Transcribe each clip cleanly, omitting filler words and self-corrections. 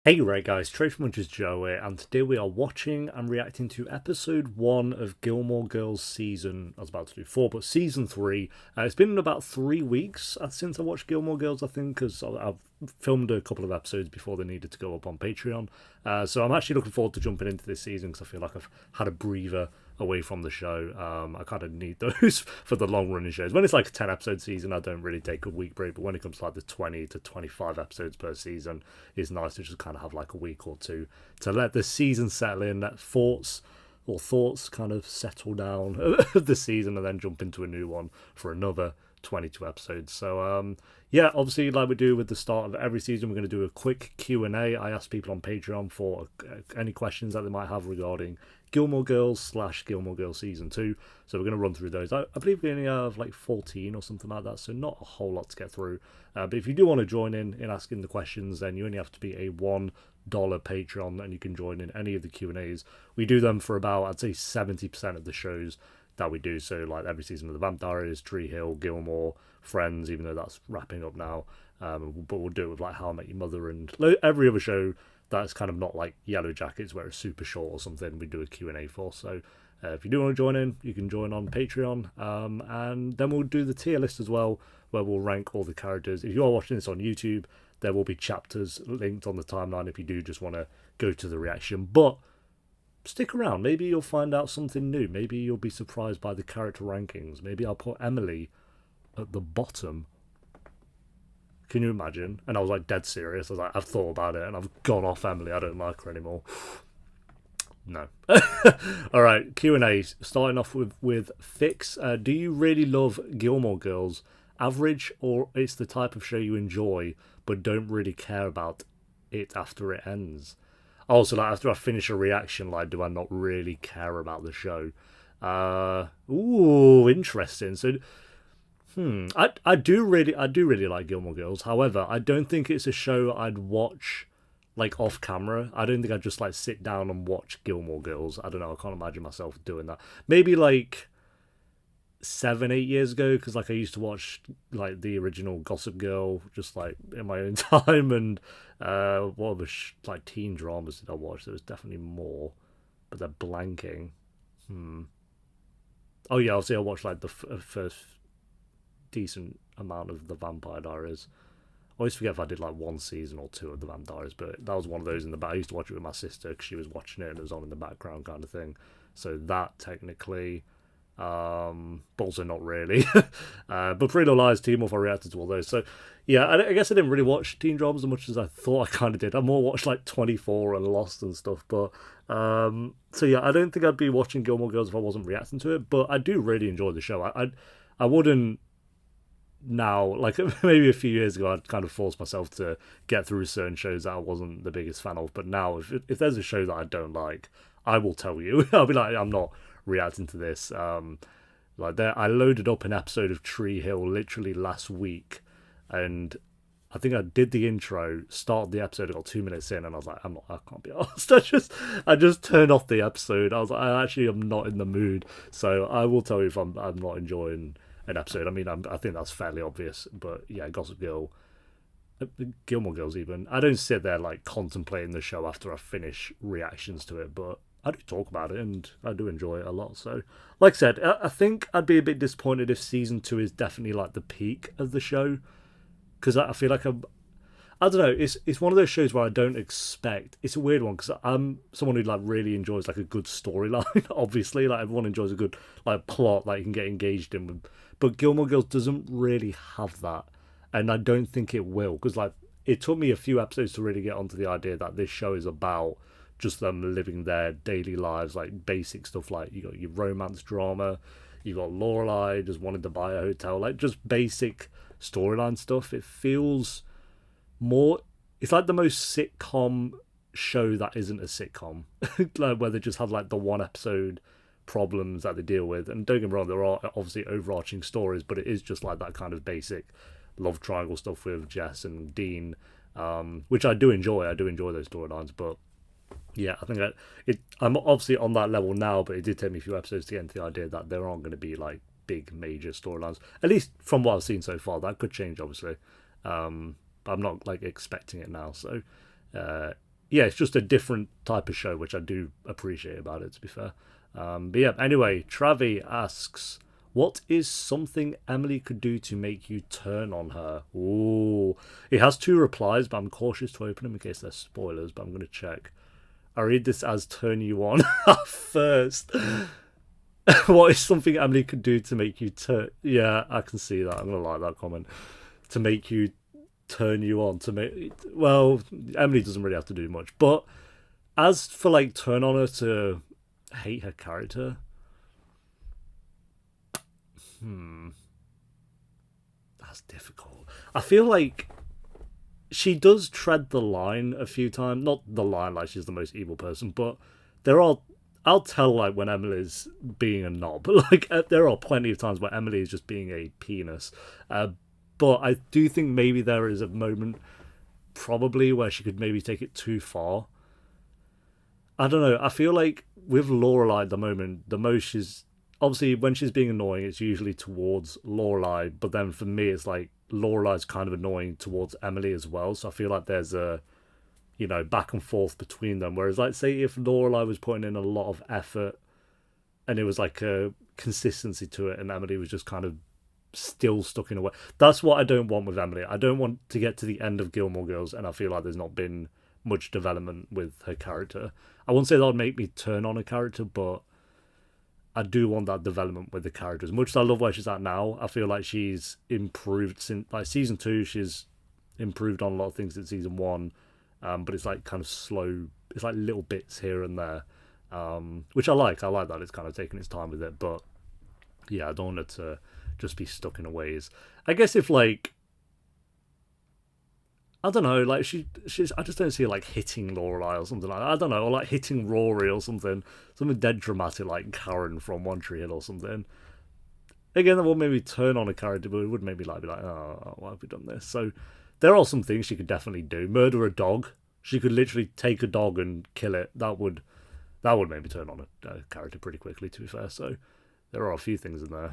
Hey right guys, Trace Munch's Joe here, and today we are watching and reacting to episode 1 of Gilmore Girls season, I was about to do 4, but season 3. It's been about 3 weeks since I watched Gilmore Girls, I think, because I've filmed a couple of episodes before they needed to go up on Patreon. So I'm actually looking forward to jumping into this season because I feel like I've had a breather away from the show. I kind of need those for the long running shows. When it's like a 10 episode season, I don't really take a week break, but when it comes to like the 20 to 25 episodes per season, it's nice to just kind of have like a week or two to let the season settle in, let thoughts kind of settle down of the season, and then jump into a new one for another 22 episodes. So yeah, obviously, like we do with the start of every season, we're going to do a quick Q&A. I ask people on Patreon for any questions that they might have regarding Gilmore Girls / Gilmore Girls season 2. So we're going to run through those. I believe we only have like 14 or something like that, so not a whole lot to get through. But if you do want to join in asking the questions, then you only have to be a $1 Patreon, and you can join in any of the Q&As. We do them for about, I'd say, 70% of the shows that we do. So like every season of the Vamp Diaries, Tree Hill, Gilmore, Friends, even though that's wrapping up now. But we'll do it with like How I Met Your Mother and every other show that's kind of not like Yellow Jackets where it's super short or something. We do a Q&A for. So if you do want to join in, you can join on Patreon. And then we'll do the tier list as well, where we'll rank all the characters. If you are watching this on YouTube, there will be chapters linked on the timeline if you do just want to go to the reaction. But stick around. Maybe you'll find out something new. Maybe you'll be surprised by the character rankings. Maybe I'll put Emily at the bottom. Can you imagine? And I was like dead serious. I was like, I've thought about it and I've gone off Emily. I don't like her anymore. No. All right, Q&A. Starting off with Fix. Do you really love Gilmore Girls? Average, or it's the type of show you enjoy but don't really care about it after it ends? Also, like after I finish a reaction, like do I not really care about the show? Ooh, interesting. So, I do really like Gilmore Girls. However, I don't think it's a show I'd watch like off camera. I don't think I'd just like sit down and watch Gilmore Girls. I don't know. I can't imagine myself doing that. Maybe like 7, 8 years ago, because like I used to watch like the original Gossip Girl just like in my own time, and what other like teen dramas did I watch? There was definitely more, but they're blanking. Hmm. Oh yeah, I'll say I watched like the first decent amount of the Vampire Diaries. I always forget if I did like one season or two of the Vampire Diaries, but that was one of those in the back. I used to watch it with my sister because she was watching it and it was on in the background kind of thing. So that technically, but also not really. But Pretty Little Lies, Teen Wolf, I reacted to all those. So yeah, I guess I didn't really watch teen dramas as much as I thought I kind of did. I more watched like 24 and Lost and stuff. But so yeah, I don't think I'd be watching Gilmore Girls if I wasn't reacting to it. But I do really enjoy the show. I wouldn't now, like maybe a few years ago, I'd kind of forced myself to get through certain shows that I wasn't the biggest fan of. But now, if there's a show that I don't like, I will tell you. I'll be like, I'm not reacting to this. Like there, I loaded up an episode of Tree Hill literally last week, and I think I did the intro, started the episode, I got 2 minutes in, and I was like, I can't be asked. I just turned off the episode. I was like, I actually am not in the mood. So I will tell you if I'm not enjoying an episode. I mean, I think that's fairly obvious, but yeah, Gossip Girl, Gilmore Girls, even. I don't sit there like contemplating the show after I finish reactions to it, but I do talk about it and I do enjoy it a lot. So, like I said, I think I'd be a bit disappointed if season 2 is definitely like the peak of the show, because I feel like I don't know. It's one of those shows where I don't expect. It's a weird one because I'm someone who like really enjoys like a good storyline. Obviously, like everyone enjoys a good like plot that you can get engaged in. But Gilmore Girls doesn't really have that, and I don't think it will, because like it took me a few episodes to really get onto the idea that this show is about just them living their daily lives, like basic stuff. Like you got your romance drama, you got Lorelai just wanted to buy a hotel, like just basic storyline stuff. It feels more, it's like the most sitcom show that isn't a sitcom. Like where they just have like the one episode problems that they deal with, and don't get me wrong, there are obviously overarching stories, but it is just like that kind of basic love triangle stuff with Jess and Dean, which I do enjoy. I do enjoy those storylines. But yeah, I think I'm obviously on that level now, but it did take me a few episodes to get into the idea that there aren't going to be like big major storylines, at least from what I've seen so far. That could change, obviously. But I'm not like expecting it now. So yeah, it's just a different type of show, which I do appreciate about it, to be fair. But yeah, anyway, Travi asks, what is something Emily could do to make you turn on her? Ooh. He has two replies, but I'm cautious to open them in case they're spoilers, but I'm going to check. I read this as turn you on first. What is something Emily could do to make you turn? Yeah, I can see that. I'm going to like that comment. To make you turn you on. To make. Well, Emily doesn't really have to do much. But as for like turn on her to hate her character, that's difficult. I feel like she does tread the line a few times. Not the line like she's the most evil person, but there are. I'll tell like when Emily's being a knob. Like there are plenty of times where Emily is just being a penis. But I do think maybe there is a moment, probably, where she could maybe take it too far. I don't know. I feel like with Lorelai at the moment, the most she's obviously when she's being annoying, it's usually towards Lorelai. But then for me, it's like Lorelai's kind of annoying towards Emily as well. So I feel like there's a back and forth between them. Whereas like say if Lorelai was putting in a lot of effort and it was like a consistency to it, and Emily was just kind of still stuck in a way. That's what I don't want with Emily. I don't want to get to the end of Gilmore Girls and I feel like there's not been much development with her character. I won't say that would make me turn on a character, but I do want that development with the character. As much as I love where she's at now, I feel like she's improved since like season 2. She's improved on a lot of things in season 1, but it's like kind of slow. It's like little bits here and there, which I like. I like that it's kind of taking its time with it, but yeah, I don't want it to just be stuck in a ways. I guess if like I don't know, like she's I just don't see her like hitting Lorelai or something like that. I don't know, or like hitting Rory or something dead dramatic like Karen from One Tree Hill or something. Again, that would maybe turn on a character, but it would maybe like be like, oh, why have we done this? So there are some things she could definitely do. Murder a dog. She could literally take a dog and kill it. That would maybe turn on a character pretty quickly, to be fair. So there are a few things in there.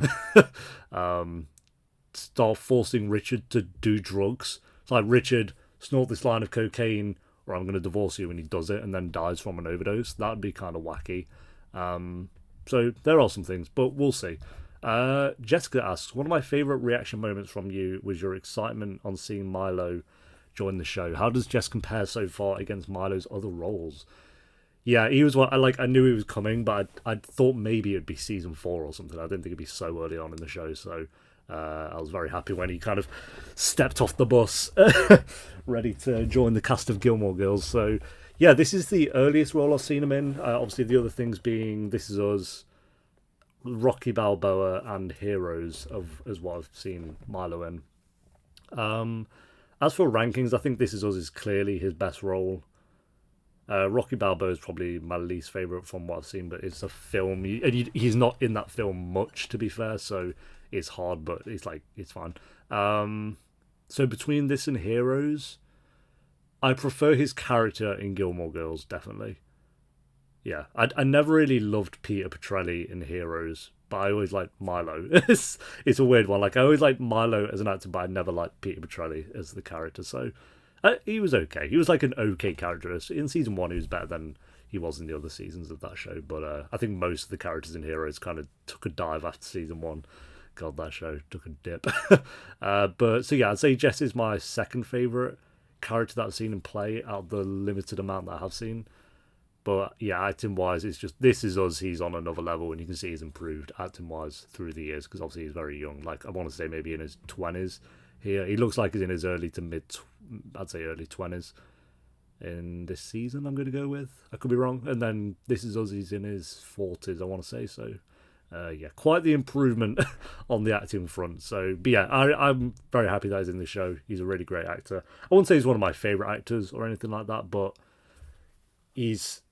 Start forcing Richard to do drugs. It's like, Richard, snort this line of cocaine or I'm going to divorce you, and he does it and then dies from an overdose. That would be kind of wacky. So there are some things, but we'll see. Jessica asks, one of my favourite reaction moments from you was your excitement on seeing Milo join the show. How does Jess compare so far against Milo's other roles? Yeah, he was one. I knew he was coming, but I thought maybe it'd be season 4 or something. I didn't think it'd be so early on in the show. So I was very happy when he kind of stepped off the bus, ready to join the cast of Gilmore Girls. So yeah, this is the earliest role I've seen him in. Obviously, the other things being This Is Us, Rocky Balboa, and Heroes as what I've seen Milo in. As for rankings, I think This Is Us is clearly his best role. Rocky Balboa is probably my least favourite from what I've seen, but it's a film. He's not in that film much, to be fair, so it's hard, but it's fine. So between this and Heroes, I prefer his character in Gilmore Girls, definitely. Yeah, I never really loved Peter Petrelli in Heroes, but I always liked Milo. it's a weird one. Like, I always liked Milo as an actor, but I never liked Peter Petrelli as the character, so he was okay. He was like an okay character. In season 1, he was better than he was in the other seasons of that show. But I think most of the characters in Heroes kind of took a dive after season 1. God, that show took a dip. But so yeah, I'd say Jess is my second favourite character that I've seen in play out of the limited amount that I have seen. But yeah, acting wise, it's just This Is Us. He's on another level, and you can see he's improved acting wise through the years because obviously he's very young. Like, I want to say maybe in his 20s. Here, he looks like he's in his early to mid, I'd say early 20s in this season, I'm going to go with. I could be wrong. And then This Is Us, he's in his 40s, I want to say. So, yeah, quite the improvement on the acting front. So, but yeah, I'm very happy that he's in the show. He's a really great actor. I wouldn't say he's one of my favourite actors or anything like that, but he's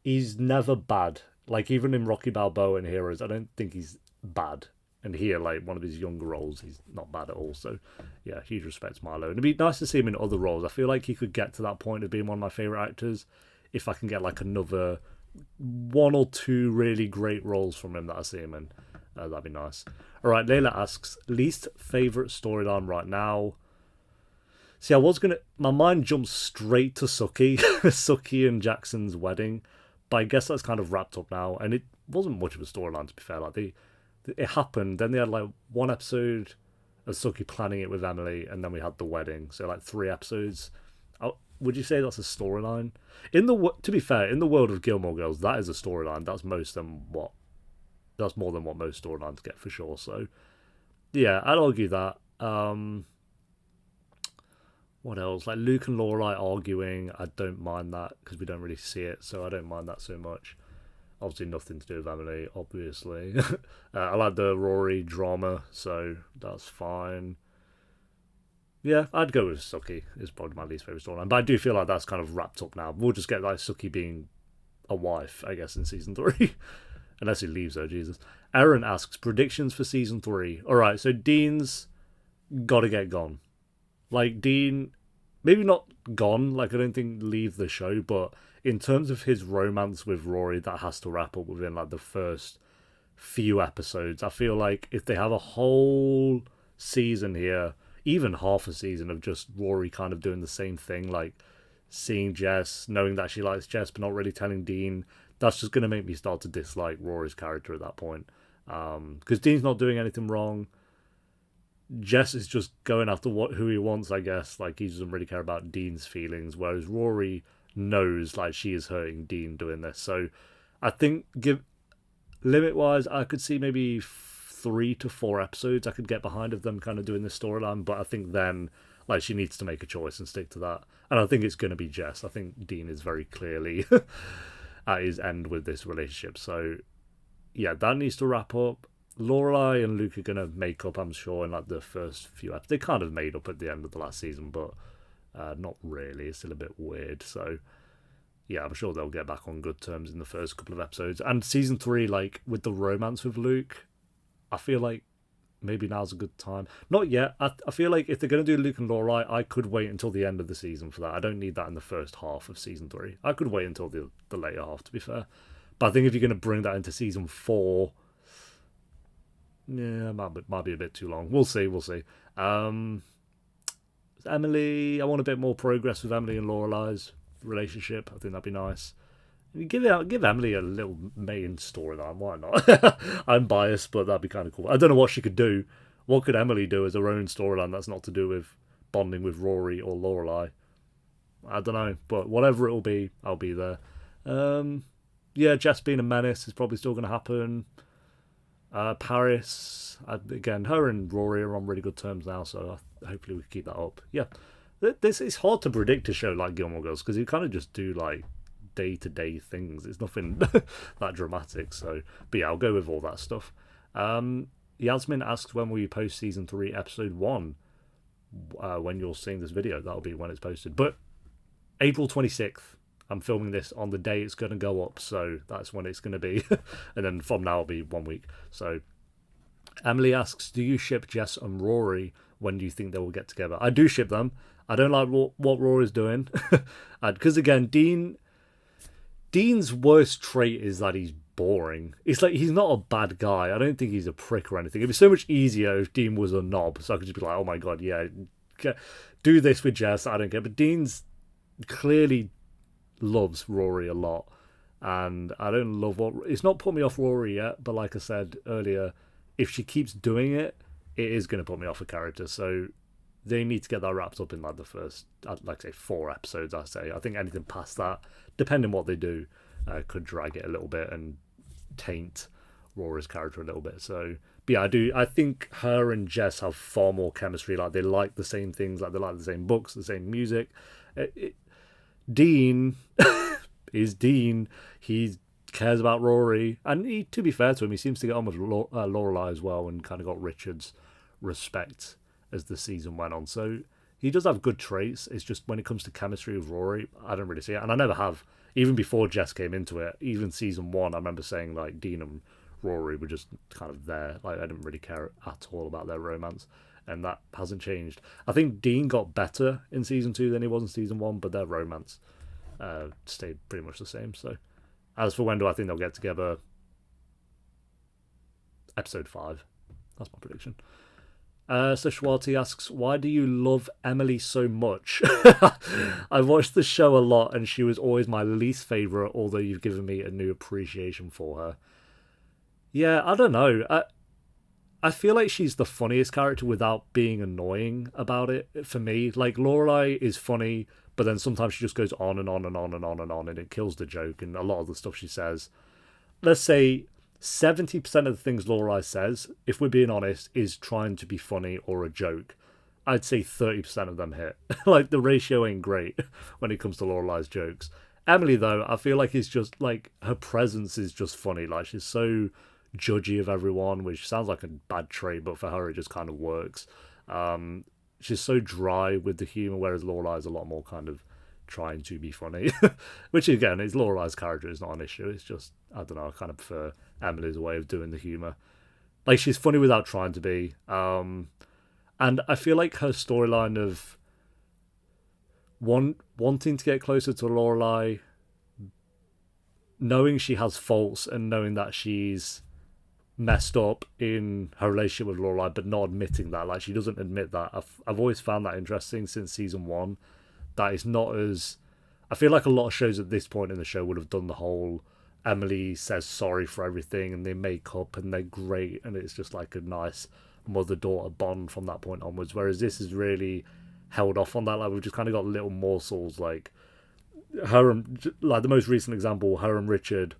never bad. Like, even in Rocky Balboa and Heroes, I don't think he's bad. And here, like, one of his younger roles, he's not bad at all. So, yeah, huge respect to Milo. And it'd be nice to see him in other roles. I feel like he could get to that point of being one of my favourite actors if I can get, like, another 1 or 2 really great roles from him that I see him in. That'd be nice. All right, Layla asks, least favourite storyline right now? See, I was gonna. My mind jumped straight to Suki, Suki and Jackson's wedding, but I guess that's kind of wrapped up now, and it wasn't much of a storyline to be fair. Like it happened. Then they had like one episode of Suki planning it with Emily, and then we had the wedding. So like 3 episodes. Would you say that's a storyline? To be fair, in the world of Gilmore Girls, that is a storyline. That's That's more than what most storylines get for sure. So yeah, I'd argue that. What else? Like Luke and Lorelai arguing, I don't mind that because we don't really see it, so I don't mind that so much. Obviously, nothing to do with Emily, obviously. I like the Rory drama, so that's fine. Yeah, I'd go with Suki. It's probably my least favourite storyline, but I do feel like that's kind of wrapped up now. We'll just get like Suki being a wife, I guess, in season 3. Unless he leaves her, Jesus. Aaron asks, predictions for season 3. Alright, so Dean's gotta get gone. Like, Dean, maybe not gone, like, I don't think leave the show, but in terms of his romance with Rory, that has to wrap up within, like, the first few episodes. I feel like if they have a whole season here, even half a season of just Rory kind of doing the same thing, like, seeing Jess, knowing that she likes Jess, but not really telling Dean, that's just going to make me start to dislike Rory's character at that point. Because Dean's not doing anything wrong. Jess is just going after who he wants, I guess. Like, he doesn't really care about Dean's feelings, whereas Rory knows, like, she is hurting Dean doing this. So I think, limit-wise, I could see maybe 3 to 4 episodes I could get behind of them kind of doing this storyline, but I think then, like, she needs to make a choice and stick to that. And I think it's going to be Jess. I think Dean is very clearly at his end with this relationship. So, yeah, that needs to wrap up. Lorelai and Luke are going to make up, I'm sure, in like the first few episodes. They kind of made up at the end of the last season, but not really. It's still a bit weird. So, yeah, I'm sure they'll get back on good terms in the first couple of episodes. And season 3, like, with the romance with Luke, I feel like maybe now's a good time. Not yet. I feel like if they're going to do Luke and Lorelai, I could wait until the end of the season for that. I don't need that in the first half of season 3. I could wait until the later half, to be fair. But I think if you're going to bring that into season 4, yeah, might be a bit too long. We'll see. Emily, I want a bit more progress with Emily and Lorelai's relationship. I think that'd be nice. Give Emily a little main storyline. Why not? I'm biased, but that'd be kind of cool. I don't know what she could do. What could Emily do as her own storyline that's not to do with bonding with Rory or Lorelai? I don't know, but whatever it will be, I'll be there. Yeah, Jess being a menace is probably still going to happen. Paris, again, her and Rory are on really good terms now, so hopefully we can keep that up. Yeah, this is hard to predict a show like Gilmore Girls because you kind of just do like day-to-day things. It's nothing that dramatic. So, but yeah, I'll go with all that stuff. Yasmin asks, when will you post season 3 episode 1? When you're seeing this video, that'll be when it's posted. But April 26th, I'm filming this on the day it's going to go up, so that's when it's going to be. And then from now it'll be 1 week. So Emily asks, do you ship Jess and Rory? When do you think they will get together? I do ship them. I don't like what Rory's doing. Because again, Dean's worst trait is that he's boring. It's like he's not a bad guy. I don't think he's a prick or anything. It'd be so much easier if Dean was a knob. So I could just be like, oh my god, yeah, do this with Jess. I don't care. But Dean's clearly loves Rory a lot. And I don't love it's not put me off Rory yet, but like I said earlier, if she keeps doing it, it is going to put me off a character. So they need to get that wrapped up in like the first, like say 4 episodes, I say. I think anything past that, depending what they do, could drag it a little bit and taint Rory's character a little bit. So, but yeah, I think her and Jess have far more chemistry. Like they like the same things, like they like the same books, the same music. Dean is Dean. He cares about Rory, and to be fair to him, he seems to get on with Lorelai as well, and kind of got Richard's respect as the season went on. So he does have good traits. It's just when it comes to chemistry with Rory, I don't really see it, and I never have. Even before Jess came into it, even season 1, I remember saying like Dean and Rory were just kind of there. Like I didn't really care at all about their romance, and that hasn't changed. I think Dean got better in season 2 than he was in season 1, but their romance stayed pretty much the same. So as for when do I think they'll get together, episode 5. That's my prediction. So Schwarty asks, why do you love Emily so much? I watched the show a lot and she was always my least favourite, although you've given me a new appreciation for her. Yeah, I don't know. I feel like she's the funniest character without being annoying about it for me. Like, Lorelai is funny, but then sometimes she just goes on and on and on and on and on, and it kills the joke and a lot of the stuff she says. Let's say 70% of the things Lorelai says, if we're being honest, is trying to be funny or a joke. I'd say 30% of them hit. Like, the ratio ain't great when it comes to Lorelai's jokes. Emily, though, I feel like is just like her presence is just funny. Like, she's so judgy of everyone, which sounds like a bad trait, but for her it just kind of works. She's so dry with the humor, whereas Lorelai is a lot more kind of trying to be funny, which again is Lorelai's character. It's not an issue. It's just I don't know. I kind of prefer Emily's way of doing the humor. Like she's funny without trying to be. And I feel like her storyline of wanting to get closer to Lorelai, knowing she has faults and knowing that she's messed up in her relationship with Lorelai, but not admitting that. Like she doesn't admit that. I've always found that interesting since season one. That is not as. I feel like a lot of shows at this point in the show would have done the whole Emily says sorry for everything and they make up and they're great and it's just like a nice mother-daughter bond from that point onwards. Whereas this is really held off on that. Like we've just kind of got little morsels like her and like the most recent example, her and Richard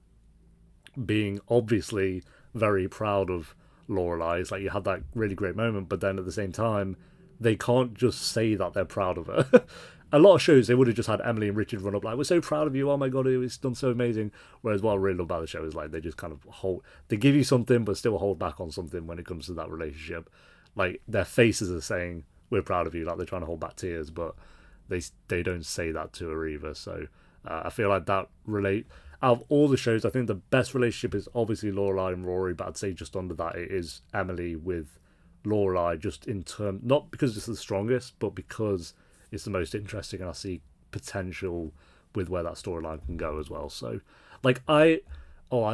being obviously very proud of Lorelai. It's like you had that really great moment, but then at the same time, they can't just say that they're proud of her. A lot of shows they would have just had Emily and Richard run up like, "We're so proud of you! Oh my god, it's done so amazing." Whereas what I really love about the show is like they just kind of they give you something, but still hold back on something when it comes to that relationship. Like their faces are saying, "We're proud of you," like they're trying to hold back tears, but they don't say that to her either. So I feel like that relate out of all the shows, I think the best relationship is obviously Lorelai and Rory, but I'd say just under that it is Emily with Lorelai, just in term not because it's the strongest, but because it's the most interesting, and I see potential with where that storyline can go as well. So, like I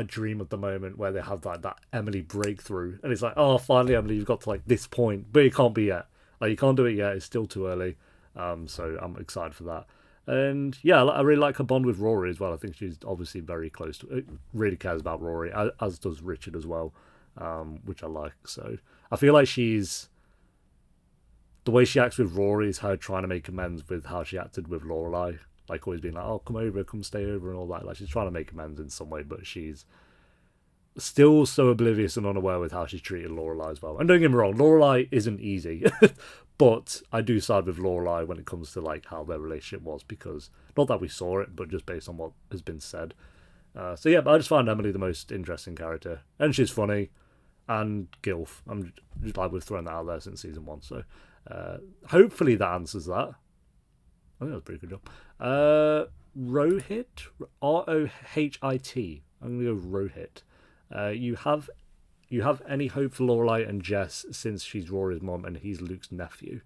dream of the moment where they have like that Emily breakthrough, and it's like, oh, finally, Emily, you've got to like this point, but it can't be yet. Like you can't do it yet; it's still too early. So I'm excited for that. And yeah, I really like her bond with Rory as well. I think she's obviously very close to it, really cares about Rory, as does Richard as well, which I like. So I feel like she's the way she acts with Rory is her trying to make amends with how she acted with Lorelai. Like always being like, "Oh, come over, come stay over," and all that. Like she's trying to make amends in some way, but she's still so oblivious and unaware with how she's treated Lorelai as well. And don't get me wrong, Lorelai isn't easy, but I do side with Lorelai when it comes to like how their relationship was, because not that we saw it, but just based on what has been said. So yeah, but I just find Emily the most interesting character, and she's funny, and Gilf. I'm just like we've thrown that out there since season one, so hopefully that answers that. I think that was a pretty good job. Rohit, Rohit. I'm gonna go Rohit. You have any hope for Lorelai and Jess since she's Rory's mom and he's Luke's nephew?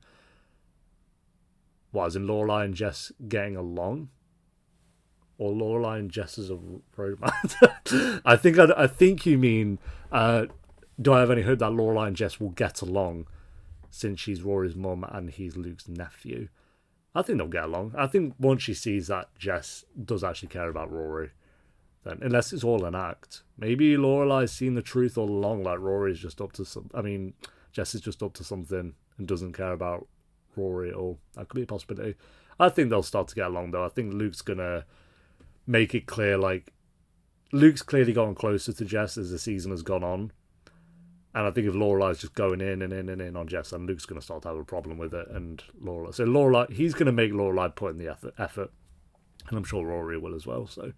What, as in Lorelai and Jess getting along, or Lorelai and Jess as a romance? I think you mean. Do I have any hope that Lorelai and Jess will get along since she's Rory's mum and he's Luke's nephew? I think they'll get along. I think once she sees that Jess does actually care about Rory, then unless it's all an act, maybe Lorelai's seen the truth all along. Like Rory's just up to some. I mean, Jess is just up to something and doesn't care about Rory at all. That could be a possibility. I think they'll start to get along though. I think Luke's gonna make it clear. Like Luke's clearly gotten closer to Jess as the season has gone on. And I think if Lorelai's just going in and in and in on Jess, then Luke's going to start to have a problem with it. And Lorelai, so Lorelai, he's going to make Lorelai put in the effort, and I'm sure Rory will as well. So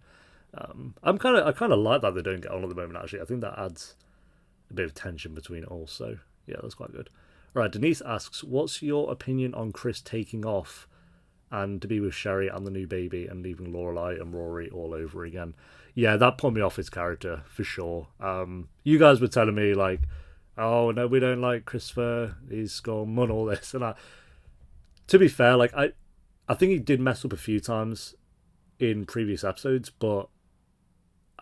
I kind of like that they don't get on at the moment. Actually, I think that adds a bit of tension between it all. So yeah, that's quite good. All right, Denise asks, "What's your opinion on Chris taking off and to be with Sherry and the new baby and leaving Lorelai and Rory all over again?" Yeah, that put me off his character for sure. You guys were telling me like, "Oh no, we don't like Christopher. He's gone and all this." And to be fair, like I think he did mess up a few times in previous episodes, but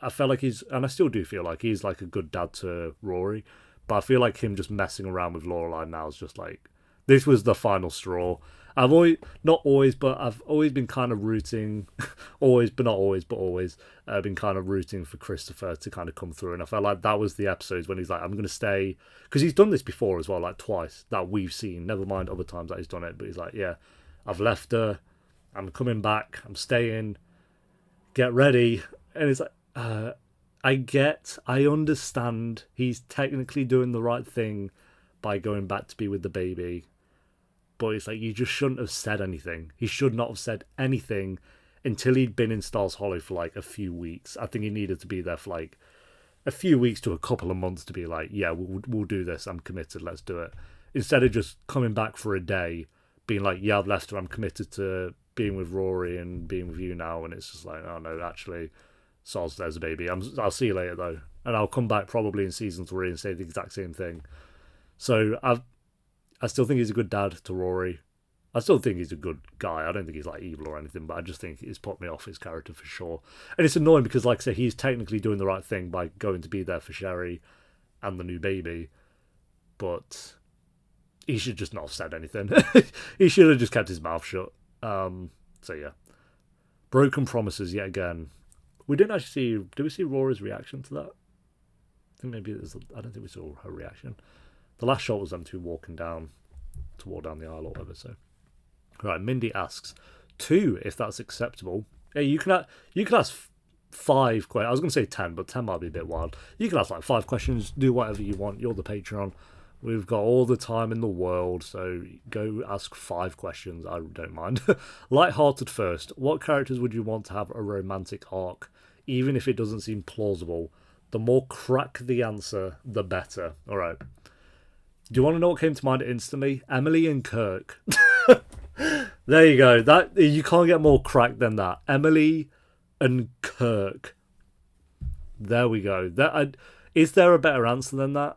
I felt like and I still do feel like he's like a good dad to Rory. But I feel like him just messing around with Lorelai now is just like, this was the final straw. I've always, not always, but I've always been kind of rooting, always, but not always, but always, been kind of rooting for Christopher to kind of come through. And I felt like that was the episodes when he's like, I'm going to stay. Because he's done this before as well, like twice that we've seen, never mind other times that he's done it. But he's like, yeah, I've left her. I'm coming back. I'm staying. Get ready. And it's like, I understand he's technically doing the right thing by going back to be with the baby. But it's like, you just shouldn't have said anything. He should not have said anything until he'd been in Stars Hollow for like a few weeks. I think he needed to be there for like a few weeks to a couple of months to be like, yeah, we'll do this. I'm committed. Let's do it. Instead of just coming back for a day, being like, yeah, I've left her. I'm committed to being with Rory and being with you now. And it's just like, oh no, actually, Soz, there's a baby. I'll see you later though. And I'll come back probably in season 3 and say the exact same thing. So I still think he's a good dad to Rory. I still think he's a good guy. I don't think he's like evil or anything, but I just think it's put me off his character for sure. And it's annoying because, like I say, he's technically doing the right thing by going to be there for Sherry and the new baby, but he should just not have said anything. He should have just kept his mouth shut. So yeah, broken promises yet again. We didn't actually see. Did we see Rory's reaction to that? I think maybe I don't think we saw her reaction. The last shot was them two walking down to walk down the aisle or whatever. So, right. Mindy asks 2 if that's acceptable. Yeah, you can ask 5 questions. I was going to say 10, but 10 might be a bit wild. You can ask like 5 questions. Do whatever you want. You're the Patreon. We've got all the time in the world, so go ask 5 questions. I don't mind. Light-hearted first. What characters would you want to have a romantic arc, even if it doesn't seem plausible? The more crack the answer, the better. All right. Do you want to know what came to mind instantly? Emily and Kirk. There you go. That you can't get more crack than that. Emily and Kirk. There we go. Is there a better answer than that?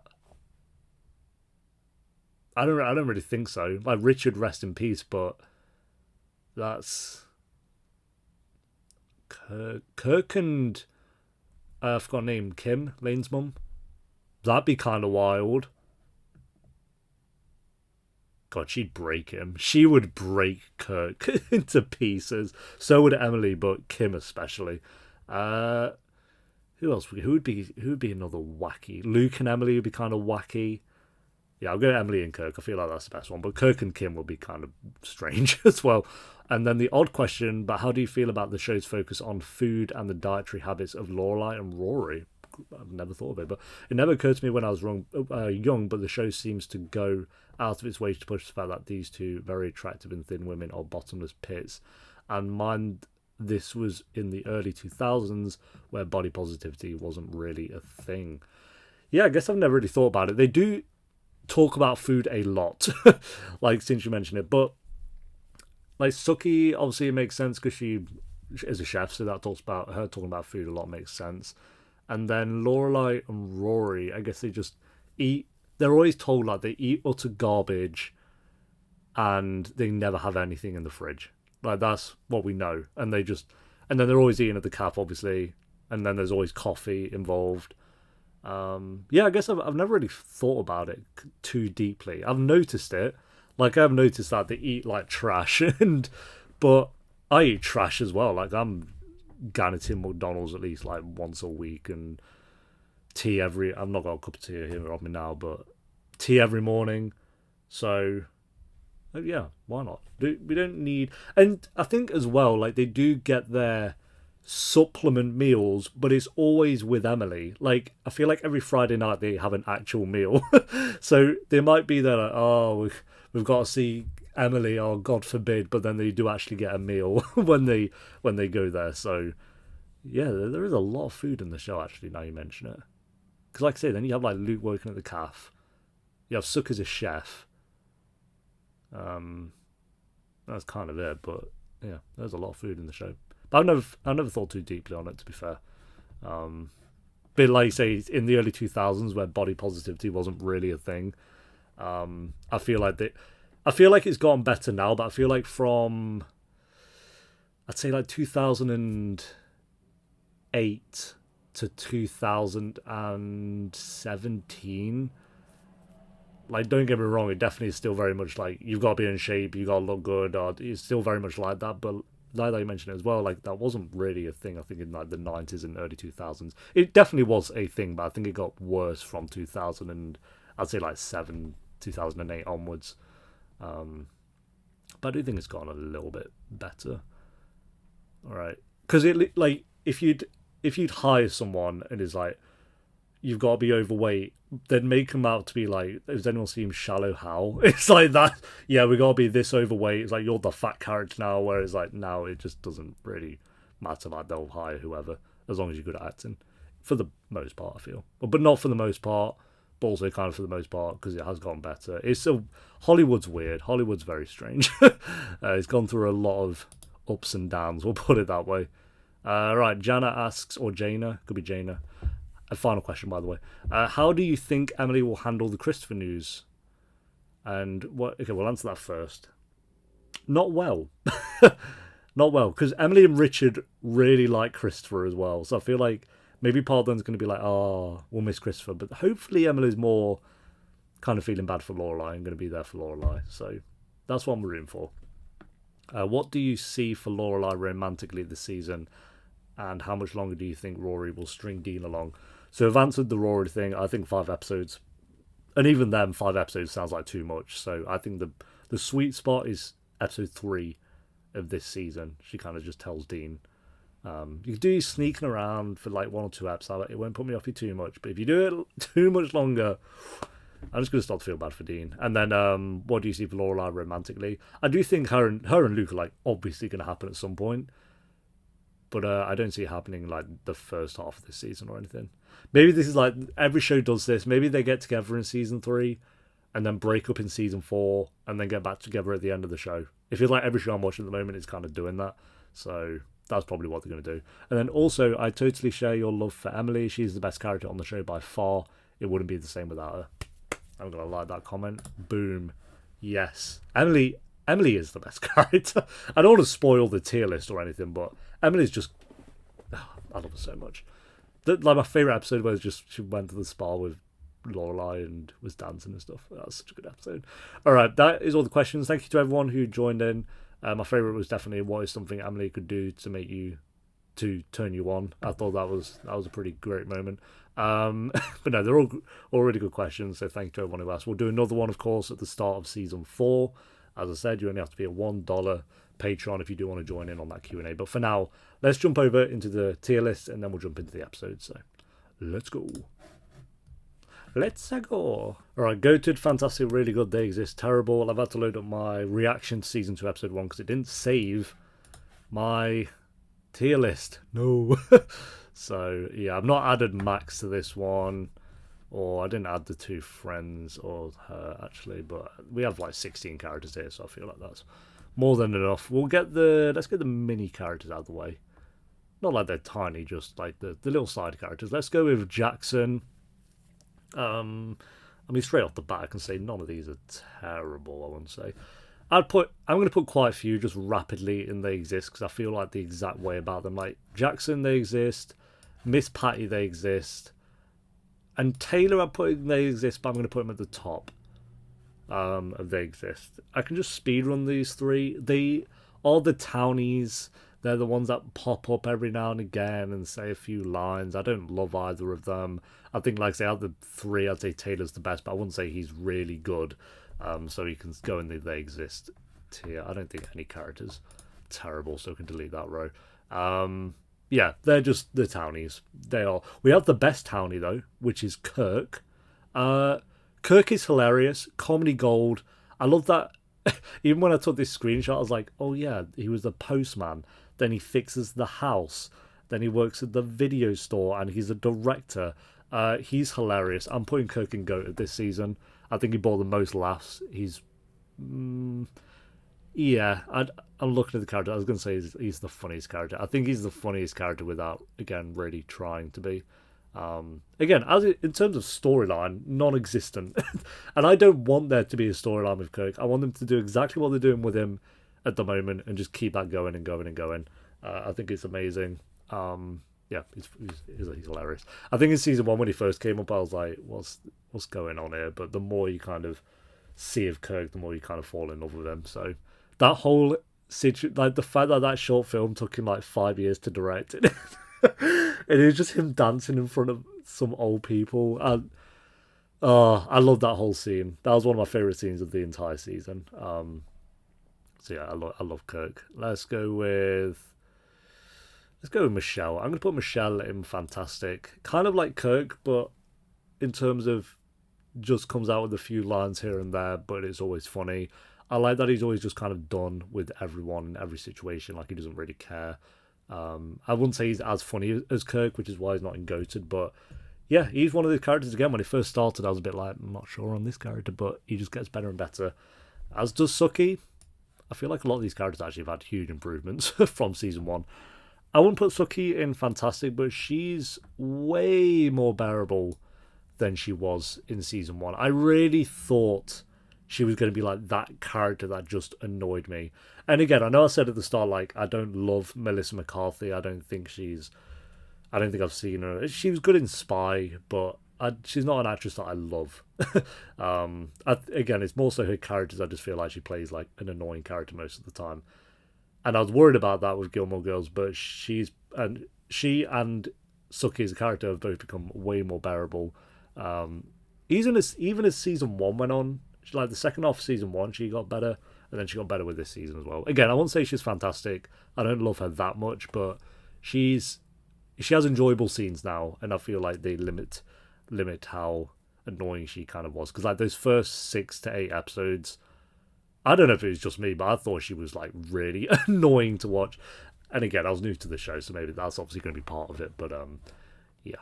I don't really think so. Like Richard, rest in peace, but that's Kirk and I forgot her name. Kim, Lane's mum. That'd be kind of wild. God, she'd break him. She would break Kirk into pieces. So would Emily, but Kim especially. Who else? Who would be another wacky? Luke and Emily would be kind of wacky. Yeah, I'll go Emily and Kirk. I feel like that's the best one. But Kirk and Kim would be kind of strange as well. And then the odd question, but how do you feel about the show's focus on food and the dietary habits of Lorelai and Rory? I've never thought of it, but it never occurred to me when I was young, but the show seems to go out of its way to push the fact that these two very attractive and thin women are bottomless pits. And mind, this was in the early 2000s where body positivity wasn't really a thing. Yeah, I guess I've never really thought about it. They do talk about food a lot, like since you mentioned it, but like Suki, obviously it makes sense because she is a chef, so that talks about her talking about food a lot makes sense. And then Lorelai and Rory, I guess they just eat. They're always told like they eat utter garbage, and they never have anything in the fridge. Like that's what we know. And then they're always eating at the cafe, obviously. And then there's always coffee involved. Yeah, I guess I've never really thought about it too deeply. I've noticed it. Like I've noticed that they eat like trash, but I eat trash as well. Like I'm going to McDonald's at least like once a week and tea I've not got a cup of tea here on me now, but tea every morning. So yeah, why not? We don't need, and I think as well, like they do get their supplement meals, but it's always with Emily. Like I feel like every Friday night they have an actual meal. So they might be there like, oh, we've got to see Emily, oh God forbid, but then they do actually get a meal when they go there. So yeah, there is a lot of food in the show actually, now you mention it. Because like I say, then you have like Luke working at the cafe, you have Suck as a chef. That's kind of it, but yeah, there's a lot of food in the show. But I've never thought too deeply on it, to be fair. But like you say, in the early 2000s where body positivity wasn't really a thing, I feel like it's gotten better now, but I feel like from, I'd say like 2008 to 2017, Like, don't get me wrong, it definitely is still very much like you've got to be in shape, you got to look good, or it's still very much like that. But like that you mentioned as well, like that wasn't really a thing. I think in like the 90s and early 2000s, it definitely was a thing, but I think it got worse from 2000 and I'd say like 2008 onwards. But I do think it's gotten a little bit better. All right, because it like if you'd hire someone and it's like you've got to be overweight, then make them out to be like, does anyone seem shallow how? It's like that, yeah, we got to be this overweight. It's like you're the fat character now, whereas like now it just doesn't really matter. Like they'll hire whoever as long as you're good at acting, for the most part, I feel. But not for the most part, but also kind of for the most part because it has gotten better. It's still, Hollywood's weird. Hollywood's very strange. It's gone through a lot of ups and downs, we'll put it that way. Right, Jana asks, or Jana, could be Jana. A final question, by the way. How do you think Emily will handle the Christopher news? And what? Okay, we'll answer that first. Not well. Not well, because Emily and Richard really like Christopher as well. So I feel like maybe part of them's going to be like, oh, we'll miss Christopher. But hopefully Emily's more kind of feeling bad for Lorelai and going to be there for Lorelai. So that's what I'm rooting for. What do you see for Lorelai romantically this season? And how much longer do you think Rory will string Dean along? So I've answered the Rory thing. I think 5 episodes. And even then, 5 episodes sounds like too much. So I think the sweet spot is episode 3 of this season. She kind of just tells Dean. You can do sneaking around for like 1 or 2 episodes. It won't put me off you too much. But if you do it too much longer, I'm just going to start to feel bad for Dean. And then what do you see for Lorelai romantically? I do think her and Luke are like obviously going to happen at some point. But I don't see it happening like the first half of this season or anything. Maybe this is like every show does this. Maybe they get together in season 3 and then break up in season 4 and then get back together at the end of the show. It feels like every show I'm watching at the moment is kind of doing that. So that's probably what they're going to do. And then also, I totally share your love for Emily. She's the best character on the show by far. It wouldn't be the same without her. I'm going to like that comment. Boom. Yes. Emily is the best character. I don't want to spoil the tier list or anything, but Emily's just... Oh, I love her so much. Like my favourite episode was just she went to the spa with Lorelai and was dancing and stuff. That was such a good episode. Alright, that is all the questions. Thank you to everyone who joined in. My favourite was definitely what is something Emily could do to make you... to turn you on. I thought that was a pretty great moment. But no, they're all really good questions, so thank you to everyone who asked. We'll do another one, of course, at the start of season 4. As I said, you only have to be a $1 Patreon if you do want to join in on that Q&A. But for now, let's jump over into the tier list and then we'll jump into the episode. So, let's go. Let's go. Alright, goated, fantastic, really good, they exist, terrible. I've had to load up my reaction to season 2, episode 1 because it didn't save my tier list. No. So, yeah, I've not added Max to this one. Or I didn't add the 2 friends or her, actually. But we have like 16 characters here, so I feel like that's more than enough. Let's get the mini characters out of the way. Not like they're tiny, just like the little side characters. Let's go with Jackson. I mean, straight off the bat, I can say none of these are terrible, I wouldn't say. I'm going to put quite a few just rapidly in they exist because I feel like the exact way about them. Like Jackson, they exist. Miss Patty, they exist. And Taylor, I'm putting they exist, but I'm going to put them at the top of they exist. I can just speedrun these 3. They are the townies. They're the ones that pop up every now and again and say a few lines. I don't love either of them. I think, like I say, out of the 3, I'd say Taylor's the best, but I wouldn't say he's really good. So he can go in the they exist tier. I don't think any character's terrible, so I can delete that row. Yeah, they're just the townies. They are. We have the best townie, though, which is Kirk. Kirk is hilarious. Comedy gold. I love that. Even when I took this screenshot, I was like, oh, yeah, he was the postman. Then he fixes the house. Then he works at the video store, and he's a director. He's hilarious. I'm putting Kirk in GOAT this season. I think he brought the most laughs. He's... yeah, I'm looking at the character. I was going to say he's the funniest character. I think he's the funniest character without, again, really trying to be. Again, in terms of storyline, non-existent. And I don't want there to be a storyline with Kirk. I want them to do exactly what they're doing with him at the moment and just keep that going and going and going. I think it's amazing. yeah, he's hilarious. I think in season 1 when he first came up, I was like, what's going on here? But the more you kind of see of Kirk, the more you kind of fall in love with him. So that whole like the fact that that short film took him like 5 years to direct it, and it was just him dancing in front of some old people. And I love that whole scene. That was one of my favorite scenes of the entire season. So yeah, I love Kirk. Let's go with Michelle. I'm going to put Michelle in fantastic. Kind of like Kirk, but in terms of just comes out with a few lines here and there, but it's always funny. I like that he's always just kind of done with everyone in every situation. Like, he doesn't really care. I wouldn't say he's as funny as Kirk, which is why he's not in Goated, but yeah, he's one of the characters. Again, when he first started, I was a bit like, I'm not sure on this character, but he just gets better and better. As does Suki. I feel like a lot of these characters actually have had huge improvements from season 1. I wouldn't put Suki in fantastic, but she's way more bearable than she was in season 1. I really thought she was going to be like that character that just annoyed me. And again, I know I said at the start, like, I don't love Melissa McCarthy. I don't think I've seen her. She was good in Spy, but she's not an actress that I love. Again, it's more so her characters. I just feel like she plays like an annoying character most of the time. And I was worried about that with Gilmore Girls, but she and Suki as a character have both become way more bearable. Even as season 1 went on, like the second half of season 1, she got better, and then she got better with this season as well. Again, I won't say she's fantastic. I don't love her that much, but she has enjoyable scenes now, and I feel like they limit how annoying she kind of was. Because like those first 6 to 8 episodes, I don't know if it was just me, but I thought she was like really annoying to watch. And again, I was new to the show, so maybe that's obviously going to be part of it. But yeah,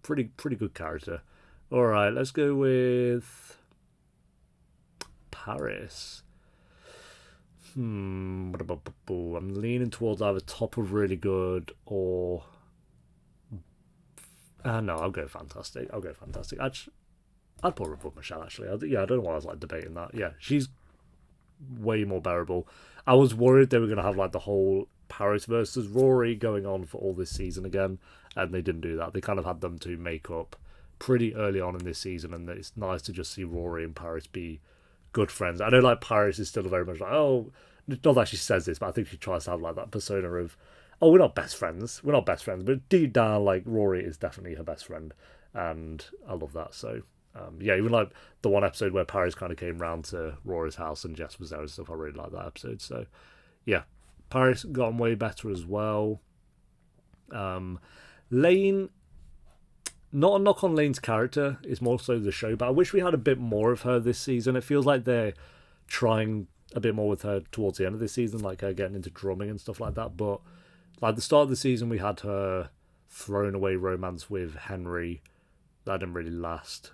pretty good character. All right, let's go with Paris. I'm leaning towards either top of really good or no, I'll go fantastic. I'd put her above Michelle actually. I don't know why I was like debating that. Yeah, she's way more bearable. I was worried they were going to have like the whole Paris versus Rory going on for all this season again, and they didn't do that. They kind of had them to make up pretty early on in this season, and it's nice to just see Rory and Paris be good friends. I know like Paris is still very much like, oh, not that she says this, but I think she tries to have like that persona of, oh, we're not best friends, but deep down, like, Rory is definitely her best friend, and I love that. So yeah, even like the one episode where Paris kind of came round to Rory's house and Jess was there and stuff, I really like that episode. So yeah, Paris got on way better as well. Lane, not a knock on Lane's character, it's more so the show, but I wish we had a bit more of her this season. It feels like they're trying a bit more with her towards the end of this season, like her getting into drumming and stuff like that. But like the start of the season, we had her thrown away romance with Henry. That didn't really last.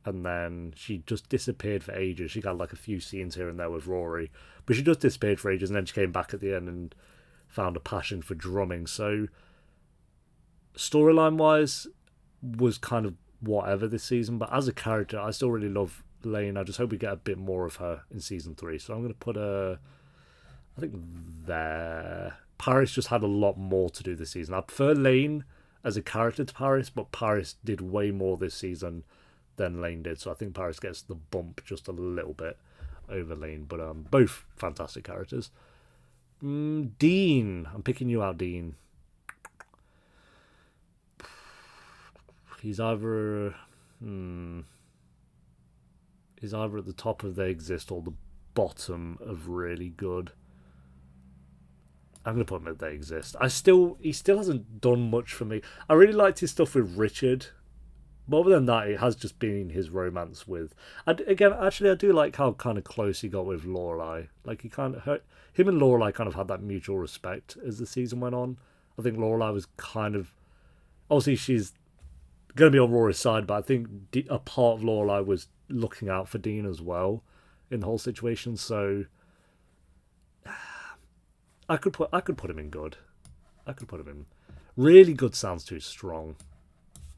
And then she just disappeared for ages. She got like a few scenes here and there with Rory, but she just disappeared for ages, and then she came back at the end and found a passion for drumming. So storyline wise was kind of whatever this season, but as a character, I still really love Lane. I just hope we get a bit more of her in season 3. So I'm going to put her, I think, there. Paris just had a lot more to do this season. I prefer Lane as a character to Paris, but Paris did way more this season than Lane did, so I think Paris gets the bump just a little bit over Lane, but both fantastic characters. Dean, I'm picking you out, Dean. He's either at the top of They Exist or the bottom of really good. I'm going to put him at They Exist. He still hasn't done much for me. I really liked his stuff with Richard, but other than that, it has just been his romance with. I do like how kind of close he got with Lorelai. Like him and Lorelai kind of had that mutual respect as the season went on. I think Lorelai was kind of, obviously she's going to be on Rory's side, but I think a part of Lorelai was looking out for Dean as well in the whole situation. So I could put him in good. I could put him in really good. Sounds too strong.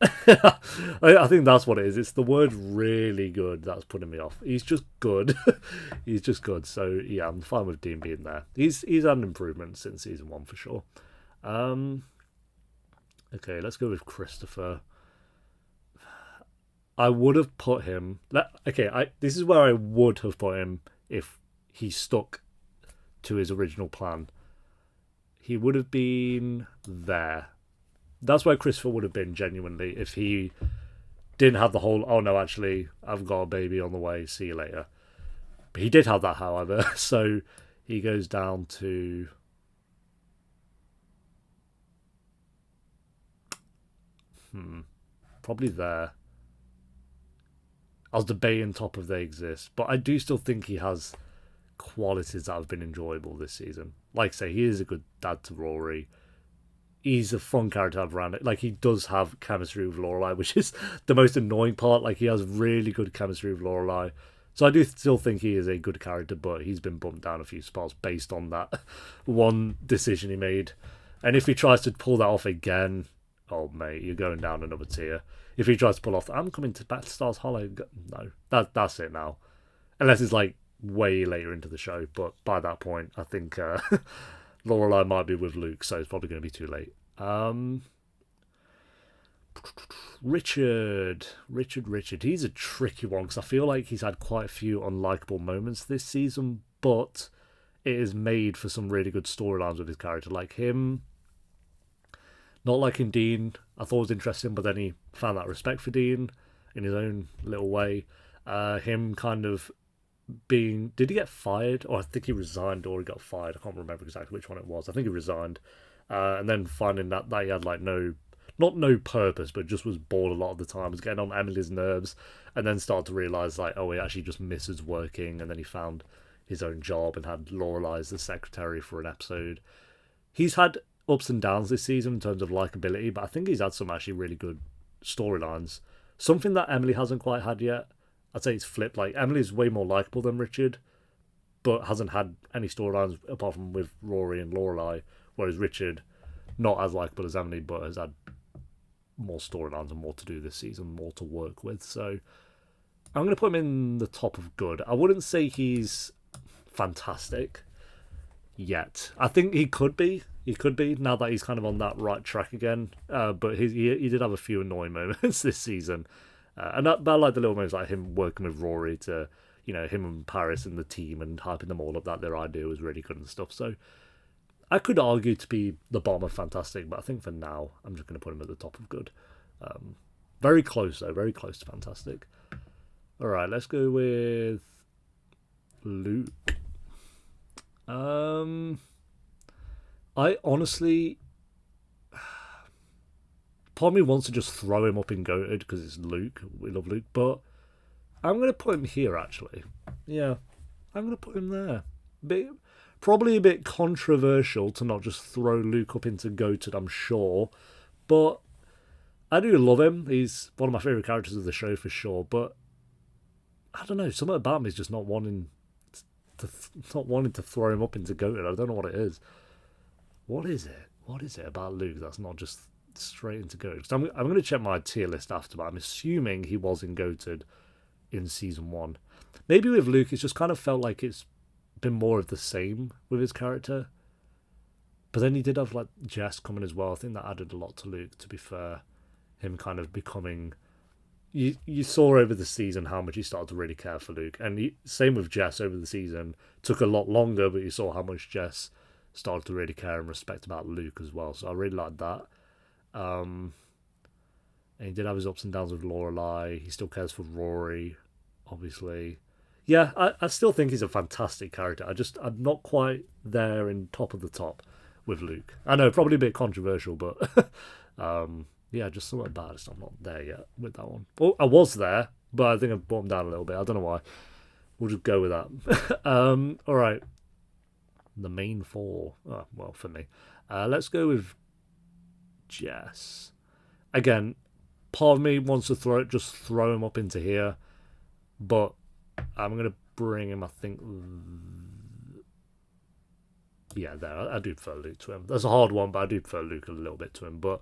I think that's what it is. It's the word really good that's putting me off. He's just good. He's just good. So yeah, I'm fine with Dean being there. He's had an improvement since season 1 for sure. Okay, let's go with Christopher. I would have put him. This is where I would have put him if he stuck to his original plan. He would have been there. That's where Christopher would have been genuinely if he didn't have the whole. Oh no, actually, I've got a baby on the way. See you later. But he did have that, however. So he goes down to. Probably there. I was debating top of they exist, but I do still think he has qualities that have been enjoyable this season. Like I say, he is a good dad to Rory. He's a fun character to have around it. Like he does have chemistry with Lorelai, which is the most annoying part. Like he has really good chemistry with Lorelai. So I do still think he is a good character, but he's been bumped down a few spots based on that one decision he made. And if he tries to pull that off again, oh mate, you're going down another tier. If he tries to pull off, I'm coming to Battlestars Hollow. No, that's it now. Unless it's like way later into the show, but by that point, I think Lorelai might be with Luke, so it's probably going to be too late. Richard. He's a tricky one because I feel like he's had quite a few unlikable moments this season, but it is made for some really good storylines with his character. Like him not liking Dean, I thought was interesting, but then he found that respect for Dean in his own little way. Him kind of being. Did he get fired? Or I think he resigned or he got fired. I can't remember exactly which one it was. I think he resigned. And then finding that he had like not no purpose, but just was bored a lot of the time, was getting on Emily's nerves, and then started to realise like, oh, he actually just misses working, and then he found his own job and had Lorelai as the secretary for an episode. He's had ups and downs this season in terms of likability, but I think he's had some actually really good storylines. Something that Emily hasn't quite had yet. I'd say it's flipped. Like Emily's way more likable than Richard, but hasn't had any storylines apart from with Rory and Lorelai. Whereas Richard, not as likable as Emily, but has had more storylines and more to do this season, more to work with. So I'm going to put him in the top of good. I wouldn't say he's fantastic yet. I think he could be. He could be now that he's kind of on that right track again. But he did have a few annoying moments this season. But I like the little moments like him working with Rory to, him and Paris and the team and hyping them all up that their idea was really good and stuff. So I could argue to be the bottom of fantastic, but I think for now I'm just going to put him at the top of good. Very close though, very close to fantastic. All right, let's go with Luke. I honestly, part of me wants to just throw him up in goated because it's Luke. We love Luke, but I'm going to put him here actually. Yeah, I'm going to put him there. Probably a bit controversial to not just throw Luke up into goated, I'm sure, but I do love him. He's one of my favourite characters of the show for sure, but I don't know, something about me is just not wanting to throw him up into goated. I don't know what it is. What is it? What is it about Luke that's not just straight into goated? So I'm going to check my tier list after, but I'm assuming he was in goated in season 1. Maybe with Luke, it's just kind of felt like it's been more of the same with his character. But then he did have like Jess coming as well. I think that added a lot to Luke, to be fair. Him kind of becoming... You saw over the season how much he started to really care for Luke. And same with Jess over the season. Took a lot longer, but you saw how much Jess started to really care and respect about Luke as well. So I really liked that. And he did have his ups and downs with Lorelai. He still cares for Rory, obviously. Yeah, I still think he's a fantastic character. I'm not quite there in top of the top with Luke. I know, probably a bit controversial, but yeah, just something about it. I'm not there yet with that one. Well, I was there, but I think I've brought him down a little bit. I don't know why. We'll just go with that. All right. The main 4. Oh, well, for me. Let's go with Jess. Again, part of me wants to throw him up into here, but I'm going to bring him, I think... Yeah, there. I do prefer Luke to him. That's a hard one, but I do prefer Luke a little bit to him. But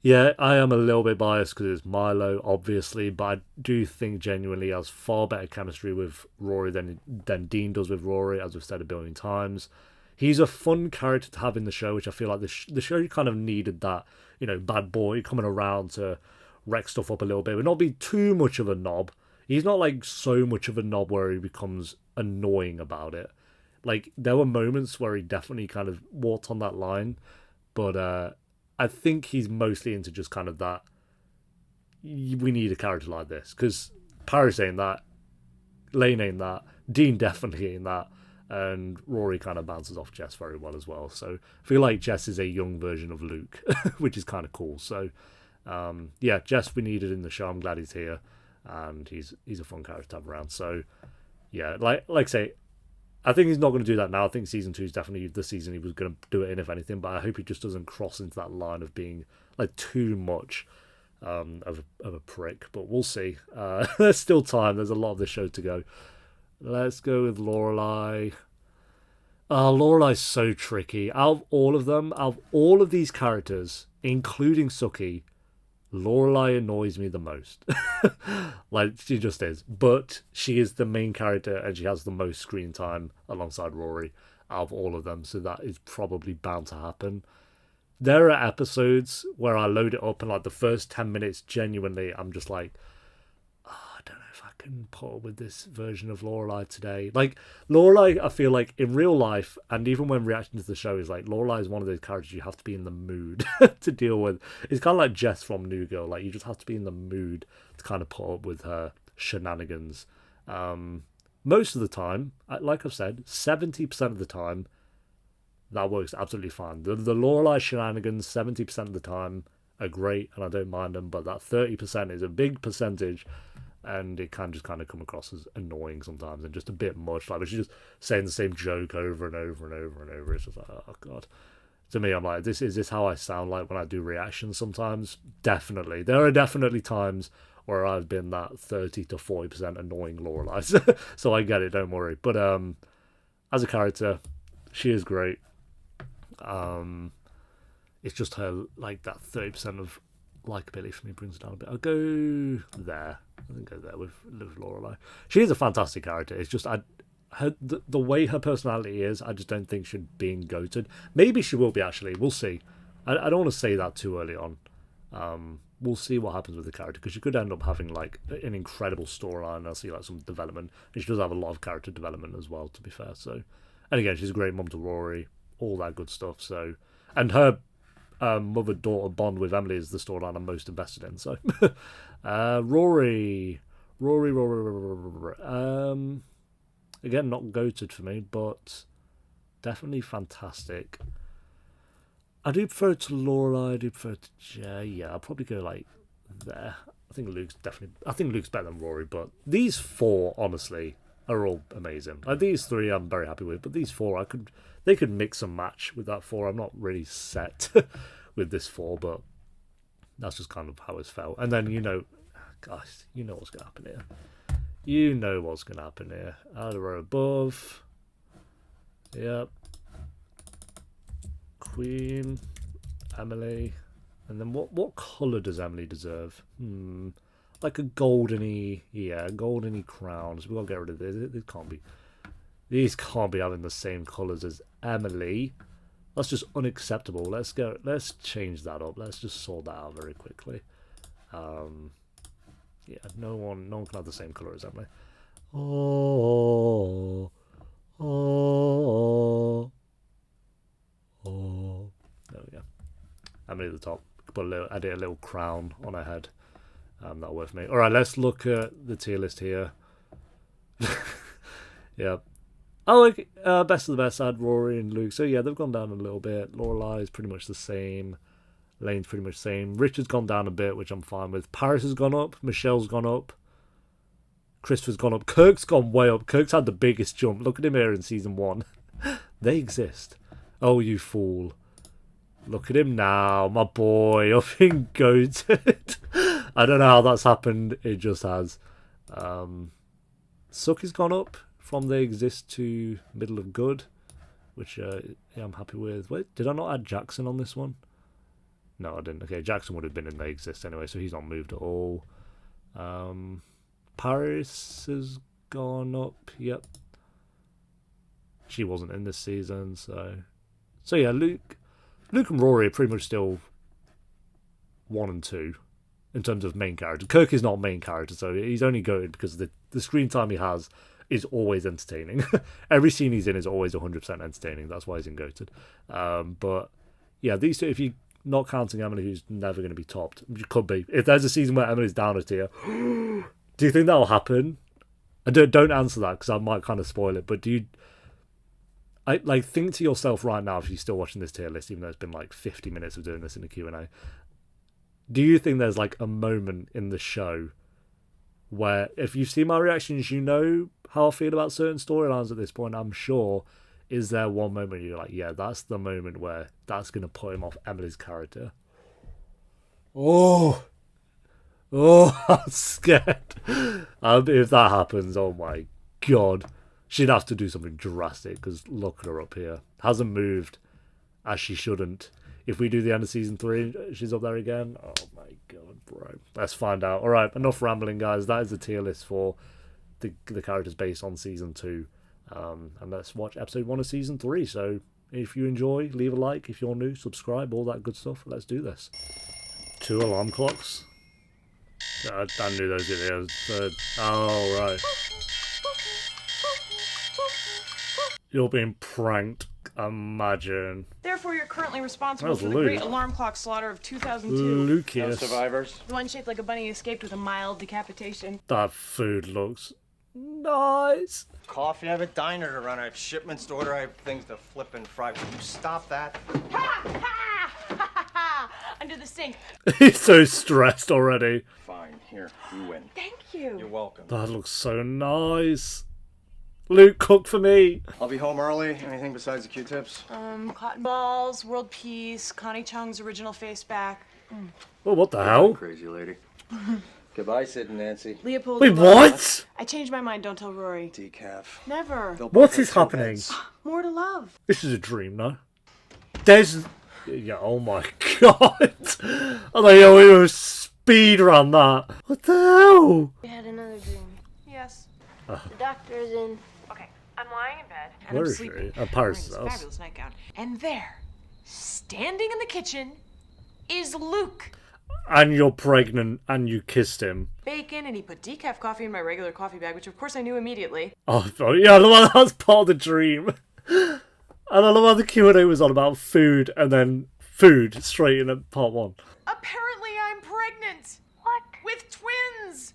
yeah, I am a little bit biased because it's Milo, obviously, but I do think genuinely he has far better chemistry with Rory than Dean does with Rory, as we've said a billion times. He's a fun character to have in the show, which I feel like the show kind of needed that, bad boy coming around to wreck stuff up a little bit, but not be too much of a knob. He's not like so much of a knob where he becomes annoying about it. Like there were moments where he definitely kind of walked on that line, but I think he's mostly into just kind of that. We need a character like this because Paris ain't that, Lane ain't that, Dean definitely ain't that, and Rory kind of bounces off Jess very well as well. So I feel like Jess is a young version of Luke, which is kind of cool. So yeah, Jess we needed in the show. I'm glad he's here, and he's a fun character to have around. So yeah, like I say, I think he's not going to do that now. I think season 2 is definitely the season he was going to do it in, if anything. But I hope he just doesn't cross into that line of being like too much of a prick. But we'll see. There's still time. There's a lot of this show to go. Let's go with Lorelai. Lorelai's so tricky. Out of all of them, out of all of these characters, including Suki, Lorelai annoys me the most. Like, she just is. But she is the main character and she has the most screen time alongside Rory out of all of them. So that is probably bound to happen. There are episodes where I load it up and like the first 10 minutes, genuinely, I'm just like, I don't know if I can put up with this version of Lorelai today. Like, Lorelai, I feel like in real life, and even when reacting to the show, is like, Lorelai is one of those characters you have to be in the mood to deal with. It's kind of like Jess from New Girl. Like, you just have to be in the mood to kind of put up with her shenanigans. Most of the time, like I've said, 70% of the time, that works absolutely fine. The Lorelai shenanigans, 70% of the time, are great, and I don't mind them, but that 30% is a big percentage, and it can just kind of come across as annoying sometimes and just a bit much. Like, she's just saying the same joke over and over and over and over. It's just like, oh god. To me, I'm like, is this how I sound like when I do reactions sometimes? Definitely. There are definitely times where I've been that 30 to 40% annoying Lorelai. So I get it, don't worry. But as a character, she is great. It's just her, like, that 30% of likability for me brings it down a bit. I'll go there. I think go there with Lorelai. She is a fantastic character. It's just the way her personality is, I just don't think she'd be goated. Maybe she will be, actually. We'll see. I don't want to say that too early on. We'll see what happens with the character, because she could end up having like an incredible storyline. I'll see like some development, and she does have a lot of character development as well, to be fair. So, and again, she's a great mum to Rory, all that good stuff. So, and her mother-daughter bond with Emily is the storyline I'm most invested in. So, Rory. Again, not goated for me, but definitely fantastic. I do prefer it to Lorelai. I do prefer it to Jay. Yeah, I'll probably go like there. I think Luke's better than Rory, but these four, honestly, are all amazing. Like, these three, I'm very happy with, but these four, they could mix and match with that four. I'm not really set with this four, but that's just kind of how it's felt. And then guys, you know what's gonna happen here. You know what's gonna happen here. Out of row above. Yep. Queen, Emily, and then what colour does Emily deserve? Like a goldeny crown. So we gotta get rid of this. These can't be having the same colours as Emily. That's just unacceptable. Let's change that up. Let's just sort that out very quickly. Yeah, no one can have the same colour as Emily. Oh. There we go. Emily at the top. Add a little crown on her head. That'll work for me. Alright, let's look at the tier list here. Yeah. Oh, okay. Best of the best, I had Rory and Luke. So yeah, they've gone down a little bit. Lorelai is pretty much the same. Lane's pretty much the same. Richard's gone down a bit, which I'm fine with. Paris has gone up. Michelle's gone up. Christopher's gone up. Kirk's gone way up. Kirk's had the biggest jump. Look at him here in season 1. They exist. Oh, you fool. Look at him now, my boy. I've been goated. I don't know how that's happened. It just has. Suki's gone up from they exist to middle of good, which yeah, I'm happy with. Wait, did I not add Jackson on this one? No, I didn't. Okay, Jackson would have been in they exist anyway, so he's not moved at all. Paris has gone up. Yep. she wasn't in this season. So yeah, Luke and Rory are pretty much still 1 and 2 in terms of main character. Kirk is not main character, so he's only good because the screen time he has is always entertaining. Every scene he's in is always 100% entertaining. That's why he's in Goated. But yeah, these two, if you're not counting Emily, who's never going to be topped, which could be. If there's a season where Emily's down a tier, do you think that'll happen? I don't answer that because I might kind of spoil it. But do you? Think to yourself right now, if you're still watching this tier list, even though it's been like 50 minutes of doing this in the Q&A, do you think there's like a moment in the show where, if you see my reactions, you know how I feel about certain storylines at this point, I'm sure, is there one moment you're like, yeah, that's the moment where that's going to put him off Emily's character? Oh, I'm scared. If that happens, oh my God. She'd have to do something drastic, because look at her up here. Hasn't moved as she shouldn't. If we do the end of season 3, she's up there again. Oh my God, bro. Let's find out. All right, enough rambling, guys. That is the tier list for the characters based on season 2. And let's watch episode 1 of season 3. So if you enjoy, leave a like. If you're new, subscribe, all that good stuff. Let's do this. 2 alarm clocks. I knew those were the oh, right. You're being pranked. Imagine. Therefore, you're currently responsible for the great alarm clock slaughter of 2002. Lucas. No survivors? The one shaped like a bunny escaped with a mild decapitation. That food looks nice. Coffee, I have a diner to run. I have shipments to order. I have things to flip and fry. Will you stop that? Ha! Ha! Ha! Ha! Ha! Under the sink. He's so stressed already. Fine, here, you win. Thank you. You're welcome. That looks so nice. Luke, cook for me. I'll be home early. Anything besides the Q-tips? Cotton balls, world peace, Connie Chung's original face back. Oh, what the hell? Crazy lady. Goodbye, Sid and Nancy. Leopold. Wait, what? I changed my mind. Don't tell Rory. Decaf. Never. What is happening? More to love. This is a dream, no? There's... Yeah, oh my God. I thought we were speed run that. What the hell? We had another dream. Yes. The doctor's in. Okay, I'm lying in bed and Where I'm is sleeping. she? Paris' Wearing this house. fabulous nightgown. And there, standing in the kitchen, is Luke. And you're pregnant and you kissed him. Bacon, and he put decaf coffee in my regular coffee bag, which of course I knew immediately. Oh, yeah, I love how that's part of the dream. And I love how the Q&A was on about food and then food straight in at part 1. Apparently I'm pregnant. What? With twins.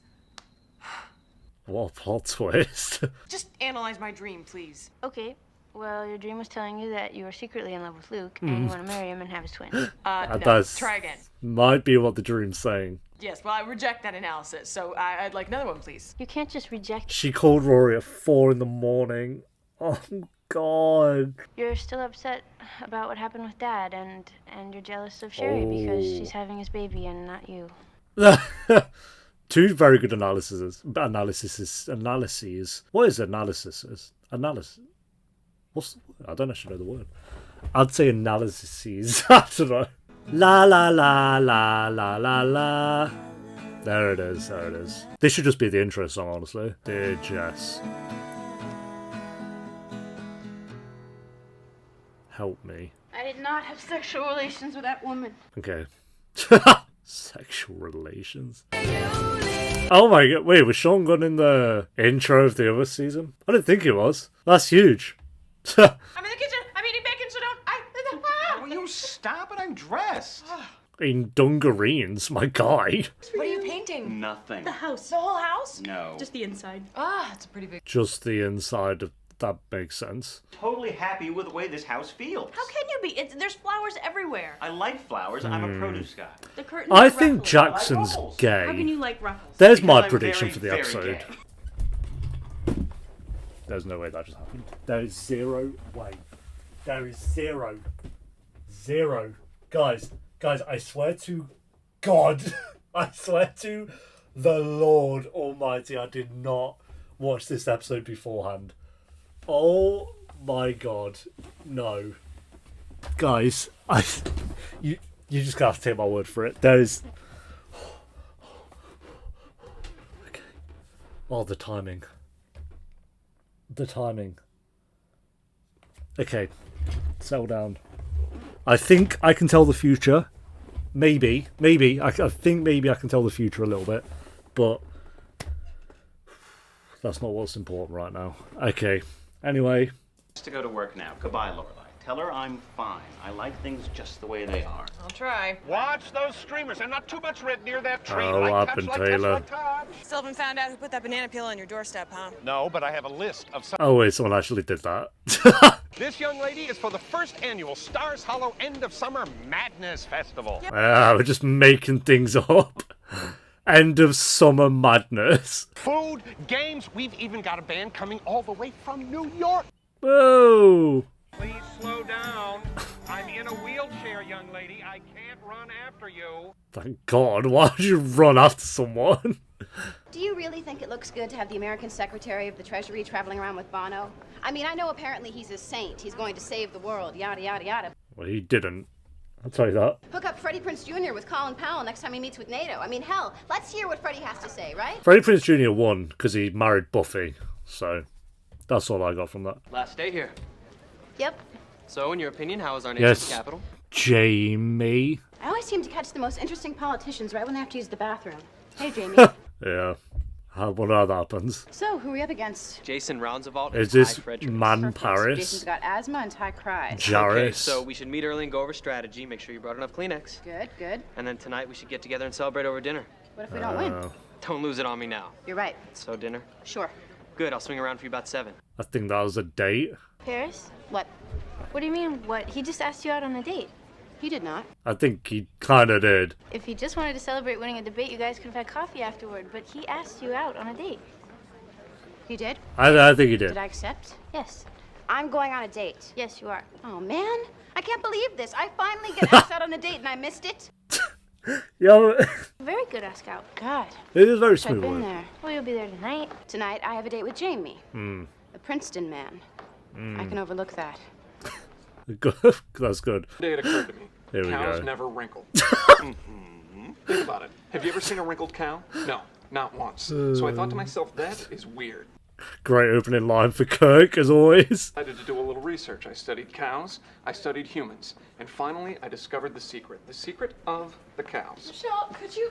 What a plot twist. Just analyze my dream, please. Okay. Well, your dream was telling you that you were secretly in love with Luke and you want to marry him and have his twin. No, That's- try again. Might be what the dream's saying. Yes, well, I reject that analysis, so I'd like another one, please. You can't just reject. She called Rory at 4 in the morning. Oh, God. You're still upset about what happened with Dad, and you're jealous of Sherry because she's having his baby and not you. 2 very good analyses. What is analysis? Analysis. What's the word? I don't actually know the word. I'd say analyses. I don't know. La la la la la la la. There it is. This should just be the intro song, honestly. Dear Jess. Help me. I did not have sexual relations with that woman. Okay. Sexual relations. Oh my God. Wait, was Sean Gunn in the intro of the other season? I didn't think he was. That's huge. I'm in the kitchen. I'm eating bacon, so don't. Will you stop it? I'm dressed. In dungarees, my guy. What are you painting? Nothing. The house. The whole house? No. Just the inside. Ah, it's a pretty big. Just the inside of that makes sense. Totally happy with the way this house feels. How can you be? There's flowers everywhere. I like flowers. I'm a produce guy. The curtains. I are think ruffled. Jackson's Ruffles. gay. How can you like ruffles? There's Because my I'm prediction very, for the very episode. gay. There's no way that just happened. There is 0 way. There is 0. Guys, I swear to God, I swear to the Lord Almighty, I did not watch this episode beforehand. Oh my God, no. Guys, you just gotta have to take my word for it. There's... Okay. Oh, the timing. Okay, settle down. I think I can tell the future. Maybe. I think maybe I can tell the future a little bit. But that's not what's important right now. Okay, anyway. To go to work now. Goodbye, Lorelai. Tell her I'm fine. I like things just the way they are. I'll try. Watch those streamers and not too much red near that tree. Oh, what happened, Taylor? Still haven't found out who put that banana peel on your doorstep, huh? No, but I have a list of some. Oh wait, someone actually did that. This young lady is for the first annual Stars Hollow End of Summer Madness Festival. We're just making things up. End of summer madness. Food, games, we've even got a band coming all the way from New York. Whoa! Please slow down. I'm in a wheelchair, young lady. I can't run after you. Thank God, why would you run after someone? Do you really think it looks good to have the American Secretary of the Treasury traveling around with Bono? I mean, I know apparently he's a saint. He's going to save the world, yada, yada, yada. Well, he didn't. I'll tell you that. Hook up Freddie Prinze Jr. with Colin Powell next time he meets with NATO. I mean, hell, let's hear what Freddie has to say, right? Freddie Prinze Jr. won because he married Buffy, so that's all I got from that. Last day here. Yep. So, in your opinion, how is our nation's Yes. capital? Jamie. I always seem to catch the most interesting politicians right when they have to use the bathroom. Hey, Jamie. Yeah. What other happens? So, who are we up against? Jason Roundsevelt. Is and this Ty Fredericks. man Jason's Paris? got asthma and Ty cries. Okay, Jaris? so we should meet early and go over strategy. Make sure you brought enough Kleenex. Good, good. And then tonight we should get together and celebrate over dinner. What if we don't win? Don't lose it on me now. You're right. So dinner? Sure. Good, I'll swing around for you about 7. I think that was a date. Paris? What? What do you mean, what? He just asked you out on a date. He did not. I think he kind of did. If he just wanted to celebrate winning a debate, you guys could have had coffee afterward, but he asked you out on a date. He did? I think he did. Did I accept? Yes. I'm going on a date. Yes, you are. Oh, man. I can't believe this. I finally get asked out on a date and I missed it. Yeah, Very good ask out. God. it is very I've smooth. been Work. there. Well, you'll be there tonight. Tonight, I have a date with Jamie. Hmm. A Princeton man. I can overlook that. Good. That's good. Day it occurred to me. Here we Cows go. never wrinkle. Think about it. Have you ever seen a wrinkled cow? No, not once. So I thought to myself, that is weird. Great opening line for Kirk, as always. I had to do a little research. I studied cows, I studied humans, and finally I discovered the secret of the cows. Michelle, could you,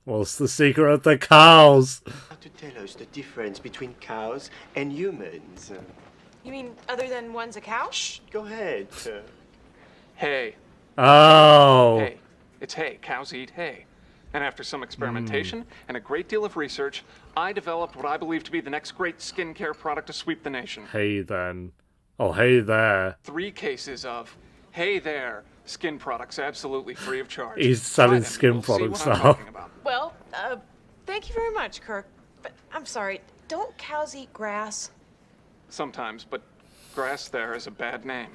What's the secret of the cows? How to tell us the difference between cows and humans? you mean other than one's a cow? Shh, go ahead. Hay. Oh. Hay. It's hay. Cows eat hay. And after some experimentation and a great deal of research, I developed what I believe to be the next great skincare product to sweep the nation. Hey then. Oh, hey there. 3 cases of Hey There skin products absolutely free of charge. He's selling Try them, skin you'll see products what I'm now. talking about. Well, thank you very much, Kirk. But I'm sorry, don't cows eat grass? Sometimes, but grass there is a bad name.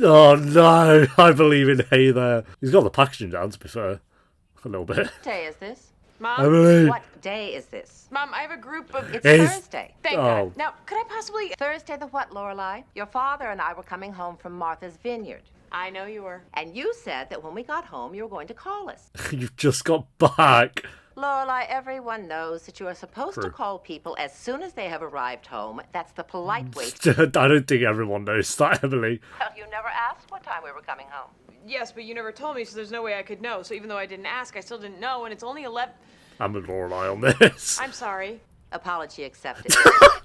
Oh no, I believe in hey there. He's got the packaging down, to be fair. A little bit. What day is this? Mom? Emily. What day is this? Mom, I have a group of... It's Is- Thursday. Thank Oh. God. Now, could I possibly... Thursday the what, Lorelai? Your father and I were coming home from Martha's Vineyard. I know you were. And you said that when we got home, you were going to call us. You've just got back. Lorelai, everyone knows that you are supposed True. to call people as soon as they have arrived home. That's the polite way. I don't think everyone knows that, Emily. Well, you never asked what time we were coming home. Yes, but you never told me, so there's no way I could know. So even though I didn't ask, I still didn't know, and it's only 11... I'm with Lorelai on this. I'm sorry. Apology accepted.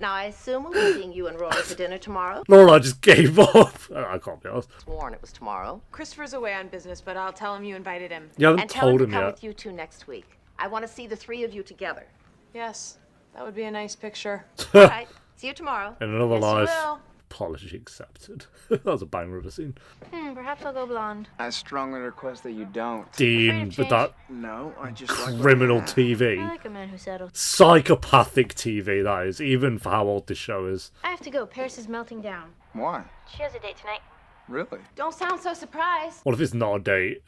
Now, I assume we'll be seeing you and Rory for dinner tomorrow. Lorelai just gave up. I can't be honest. Sworn it was tomorrow. Christopher's away on business, but I'll tell him you invited him. You haven't And tell him told to him come yet. with you two next week. I want to see the 3 of you together. Yes, that would be a nice picture. All right. See you tomorrow. In another Yes, you life. will. Apology accepted. That was a banger of a scene. Perhaps I'll go blonde. I strongly request that you don't. Dean with that No, I just like criminal I TV. like a man who settles. Psychopathic TV, that is, even for how old this show is. I have to go. Paris is melting down. Why? She has a date tonight. Really? Don't sound so surprised. What if it's not a date?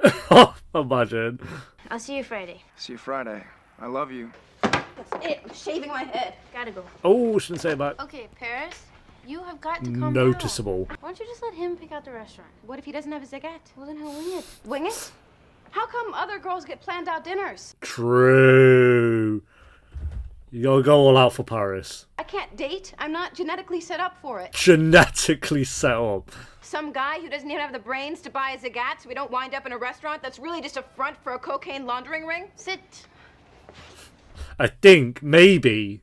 Imagine. I'll see you Friday. See you Friday. I love you. That's it. I'm shaving my head. Gotta go. Oh, shouldn't say that. Okay, Paris, you have got to calm Noticeable. down. Why don't you just let him pick out the restaurant? What if he doesn't have a Zagat? Well, then he'll wing it. Wing it? How come other girls get planned out dinners? True. You gotta go all out for Paris. I can't date. I'm not genetically set up for it. Genetically set up. Some guy who doesn't even have the brains to buy a Zagat so we don't wind up in a restaurant that's really just a front for a cocaine laundering ring? Sit. I think maybe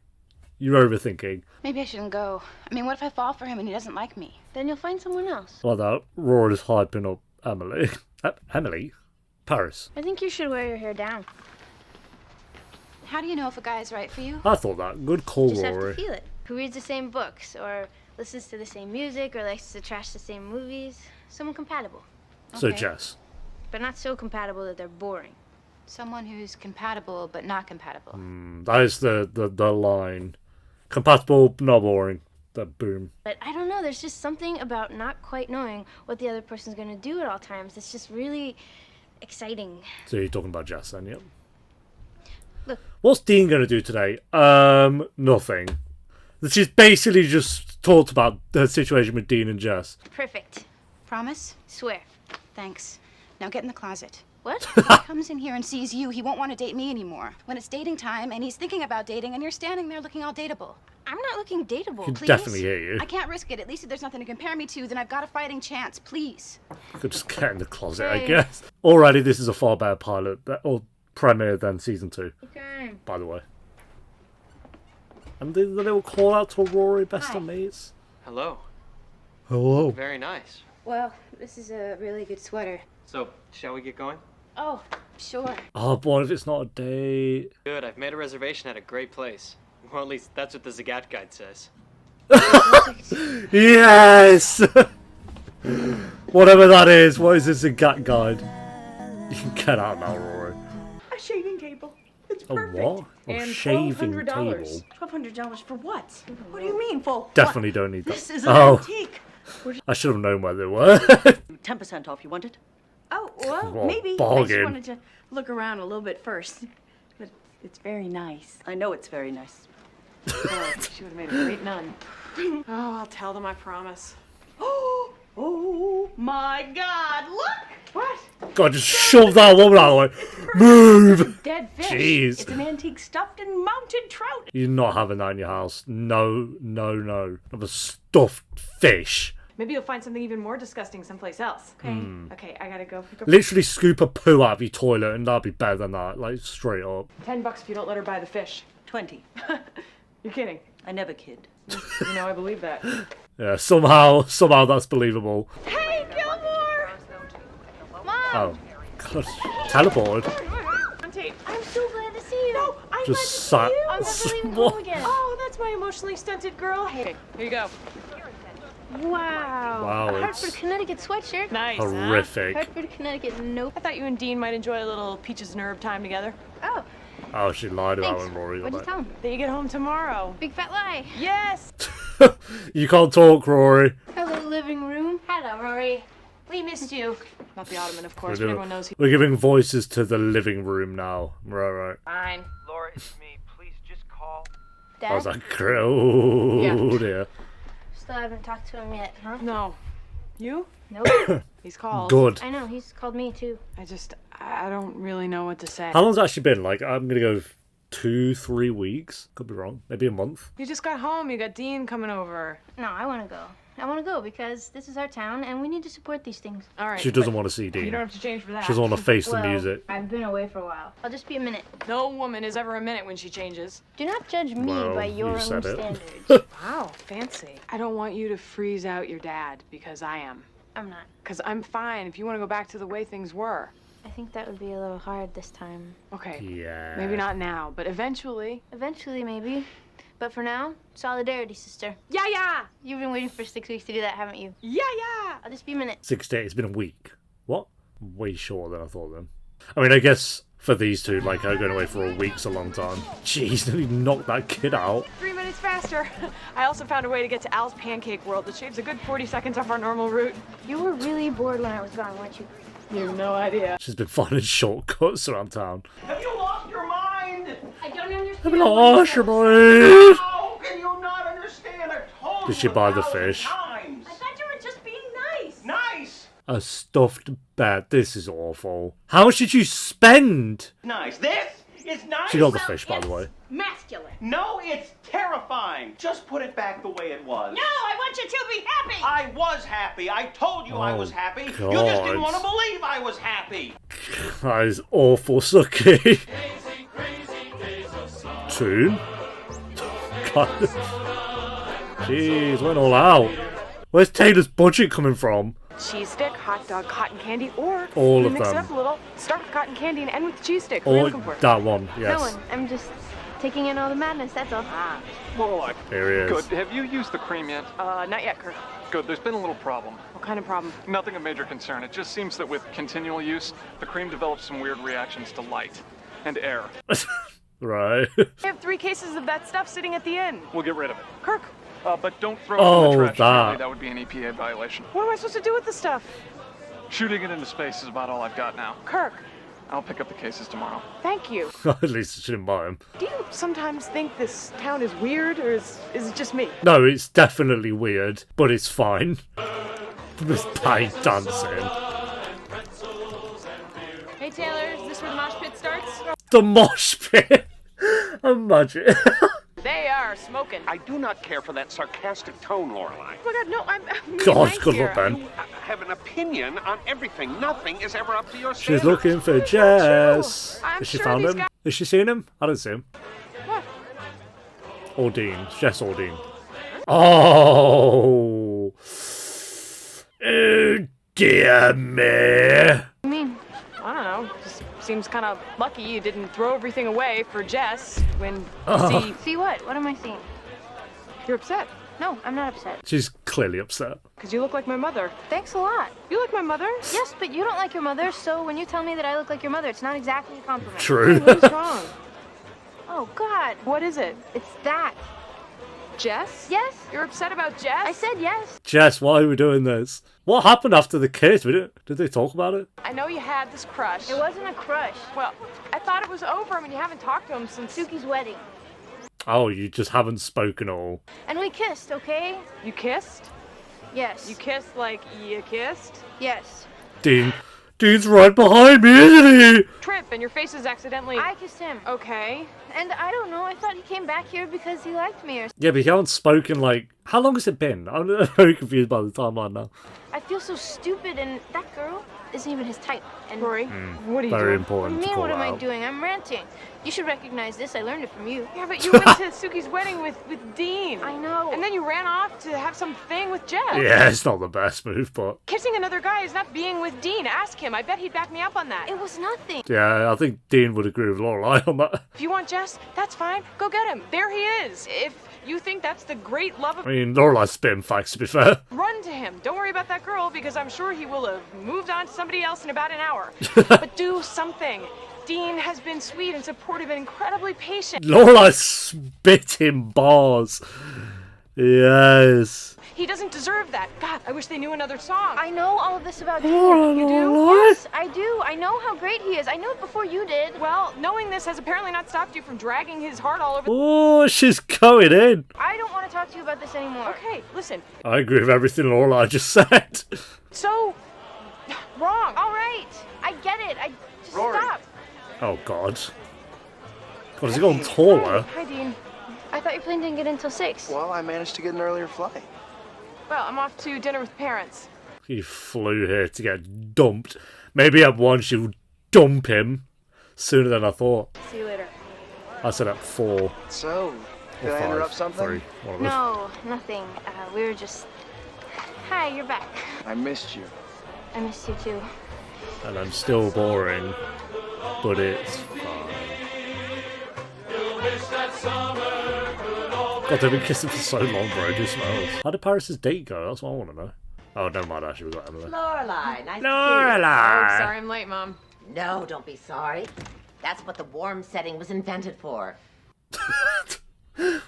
you're overthinking. Maybe I shouldn't go. I mean, what if I fall for him and he doesn't like me? Then you'll find someone else. Well, that Rory's hyping up Emily. Emily? Paris. I think you should wear your hair down. How do you know if a guy is right for you? I thought that. Good call, Just have Rory. to feel it. Who reads the same books, or listens to the same music, or likes to trash the same movies? Someone compatible. So, Okay. Jess. But not so compatible that they're boring. Someone who's compatible but not compatible. That is the line. Compatible, but not boring. That boom. But I don't know, there's just something about not quite knowing what the other person's going to do at all times. It's just really exciting. So you're talking about Jess then, yep. Look. What's Dean going to do today? Nothing. She's basically just talked about her situation with Dean and Jess. Perfect. Promise? Swear. Thanks. Now get in the closet. What? When he comes in here and sees you, he won't want to date me anymore. When it's dating time and he's thinking about dating and you're standing there looking all dateable. I'm not looking dateable. Can Please? definitely hear you. I can't risk it. At least if there's nothing to compare me to, then I've got a fighting chance. Please. Could just get in the closet, I Hey. guess. Already, this is a far better pilot or premiere than season 2. Okay. By the way. And the little call out to Rory, best Hi. of mates. Hello. Hello. Very nice. Well, this is a really good sweater. So, shall we get going? Oh, sure. Oh boy, if it's not a date. Good, I've made a reservation at a great place. Or at least that's what the Zagat guide says. Yes! Whatever that is, what is this a gat guide? You can get out now, Rory. A shaving table. It's A perfect. what? A And shaving $1,200. table? $1,200 for what? What do you mean, for Definitely what? don't need that. This is an Oh. antique. I should have known where they were. 10% off, you want it? Oh, well, What a maybe. I bargain. just wanted to look around a little bit first. But it's very nice. I know it's very nice. Oh, she would have made a great nun. Oh, I'll tell them, I promise. Oh my God, look! What? God, just shove that woman out of the way. Move! Dead fish. Jeez. It's an antique stuffed and mounted trout. You're not having that in your house. No, no, no. Of a stuffed fish. Maybe you'll find something even more disgusting someplace else. Okay. Okay, I gotta go pick up. Literally scoop a poo out of your toilet and that'd be better than that. Like, straight up. $10 if you don't let her buy the fish. 20. You're kidding. I never kid. You know, I believe that. Yeah, somehow that's believable. Hey, Gilmore! Mom! Oh, God. Teleported. On tape. I'm so glad to see you. No, I'm Just glad to sat. see you. I'm never leaving What? home again. Oh, that's my emotionally stunted girl. Hey, here you go. Wow. Wow, A it's- Hartford, Connecticut sweatshirt. Nice, Horrific. Hartford, Connecticut, nope. I thought you and Dean might enjoy a little peaches and herb time together. Oh, Oh, she lied about thanks. when Rory got What'd you back. tell him? That you get home tomorrow. Big fat lie. Yes. You can't talk, Rory. Hello, living room. Hello, Rory. We missed you. Not the ottoman, of We're, course, but doing- everyone knows. we're giving voices to the living room now. Right. Fine. Laura, it's me. Please just call. I was Dad? like, oh Yeah. dear. Still haven't talked to him yet, huh? No. You? Nope. He's called. Good. I know, he's called me too. I don't really know what to say. How long's it actually been? Like, I'm gonna go 2-3 weeks. Could be wrong. Maybe a month. You just got home. You got Dean coming over. No, I want to go. I want to go because this is our town and we need to support these things. All right. She doesn't want to see You Dean. don't have to change for that. She doesn't want to face the Well, music. I've been away for a while. I'll just be a minute. No woman is ever a minute when she changes. Do not judge me Well, by you your own said it. standards. Wow, fancy. I don't want you to freeze out your dad because I am. I'm not. Because I'm fine if you want to go back to the way things were. I think that would be a little hard this time. Okay. Yeah. Maybe not now, but eventually. Eventually, maybe. But for now, solidarity, sister. Yeah. You've been waiting for 6 weeks to do that, haven't you? Yeah. I'll just be a minute. 6 days. It's been a week. What? Way shorter than I thought then. I mean, I guess for these two, like, going away for a week's a long time. Jeez, nearly knocked that kid out. 3 minutes faster. I also found a way to get to Al's Pancake World that shaves a good 40 seconds off our normal route. You were really bored when I was gone, weren't you? You have no idea. She's been finding shortcuts around town. Have you lost your mind? I don't understand. I'm not Asher, boy. How can you not understand? I've told Did you she buy the 1,000 fish? times. I thought you were just being nice. Nice. A stuffed bat. This is awful. How much did you spend? Nice. This is nice. She got the fish, by the way. Masculine. No, it's terrifying. Just put it back the way it was. No, I want you to be happy. I was happy. I told you I was happy. You just didn't want to believe I was happy. That is awful, Suki. Tune? God. Jeez, went all out. Where's Taylor's budget coming from? Cheese stick, hot dog, cotton candy, or All you of mix them. it up a little, start with cotton candy and end with cheese stick. What are you Or looking for? that one, yes. No one. I'm just taking in all the madness, that's all. Lorelai. Here he is. Good. Have you used the cream yet? Not yet, Kirk. Good. There's been a little problem. What kind of problem? Nothing of major concern. It just seems that with continual use, the cream develops some weird reactions to light and air. Right. I have 3 cases of that stuff sitting at the inn. We'll get rid of it. Kirk, But don't throw it in the trash. that. Surely that would be an EPA violation. what am I supposed to do with the stuff? Shooting it into space is about all I've got now. Kirk, I'll pick up the cases tomorrow. thank you. At least I shouldn't buy him. Do you sometimes think this town is weird, or is it just me? No, it's definitely weird, but it's fine. With Pai dancing. Hey Taylor, is this where the mosh pit starts? The mosh pit! Imagine. They are smoking. I do not care for that sarcastic tone, Lorelai. Oh my god, no, I'm being God, nice good here. luck, Ben. You have an opinion on everything. Nothing is ever up to your She's standards. looking for Jess. I'm Has she sure found these him? guys- Has she seen him? I don't see him. What? Or Dean. Jess or Dean. Oh. Oh, dear me. I mean, I don't know. Just seems kind of lucky you didn't throw everything away for Jess when you See what? What am I seeing? you're upset. No, I'm not upset. She's clearly upset. Because you look like my mother. Thanks a lot. You like my mother? Yes, but you don't like your mother, so when you tell me that I look like your mother, it's not exactly a compliment. True. What is wrong? Oh, God. What is it? It's that. Jess? Yes? You're upset about Jess? I said yes. Jess, why are we doing this? What happened after the kiss? Did they talk about it? I know you had this crush. It wasn't a crush. Well, I thought it was over. I mean, you haven't talked to him since Suki's wedding. Oh, you just haven't spoken all. And we kissed, okay? You kissed? Yes. You kissed like you kissed? Yes. Dean's right behind me, isn't he? Trip, and your face is accidentally... I kissed him. Okay. And I don't know, I thought he came back here because he liked me or Yeah, but he hasn't spoken like... How long has it been? I'm very confused by the timeline now. I feel so stupid, and that girl isn't even his type. And Rory, what are you Very doing? What do important you to mean, call what am I out. doing? I'm ranting. You should recognize this. I learned it from you. Yeah, but you went to Suki's wedding with Dean. I know. And then you ran off to have some thing with Jess. Yeah, it's not the best move, but... Kissing another guy is not being with Dean. Ask him. I bet he'd back me up on that. It was nothing. Yeah, I think Dean would agree with Lorelai on that. If you want Jess, that's fine. Go get him. There he is. If you think that's the great love of... I mean, Lorelai's spitting facts, to be fair. Run to him. Don't worry about that girl because I'm sure he will have moved on to somebody else in about an hour. But do something. Dean has been sweet and supportive and incredibly patient. Lorelai's spitting bars. Yes. He doesn't deserve that. God, I wish they knew another song. I know all of this about Dean. You do? Yes, I do. I know how great he is. I knew it before you did. Well, knowing this has apparently not stopped you from dragging his heart all over. Oh, she's going in. I don't want to talk to you about this anymore. Okay, listen. I agree with everything Lorelai just said. So wrong. All right. I get it. I just Rory. stop. Oh, God. God, has he gone taller? Hi, Dean. I thought your plane didn't get in until 6. Well, I managed to get an earlier flight. Well, I'm off to dinner with parents. He flew here to get dumped. Maybe at once she'll dump him sooner than I thought. See you later. I said at 4. So, Or did I 5, interrupt something? 3, one of those. No, nothing. We were just... Hi, you're back. I missed you. I missed you too. And I'm still boring, but it's fine. God, they've been kissing for so long, bro. It just smells. How did Paris' date go? That's what I want to know. Oh, never mind, actually, we got Emily. Lorelai, nice Lorelai! Oh, sorry I'm late, Mom. to see you. No, don't be sorry. That's what the warm setting was invented for.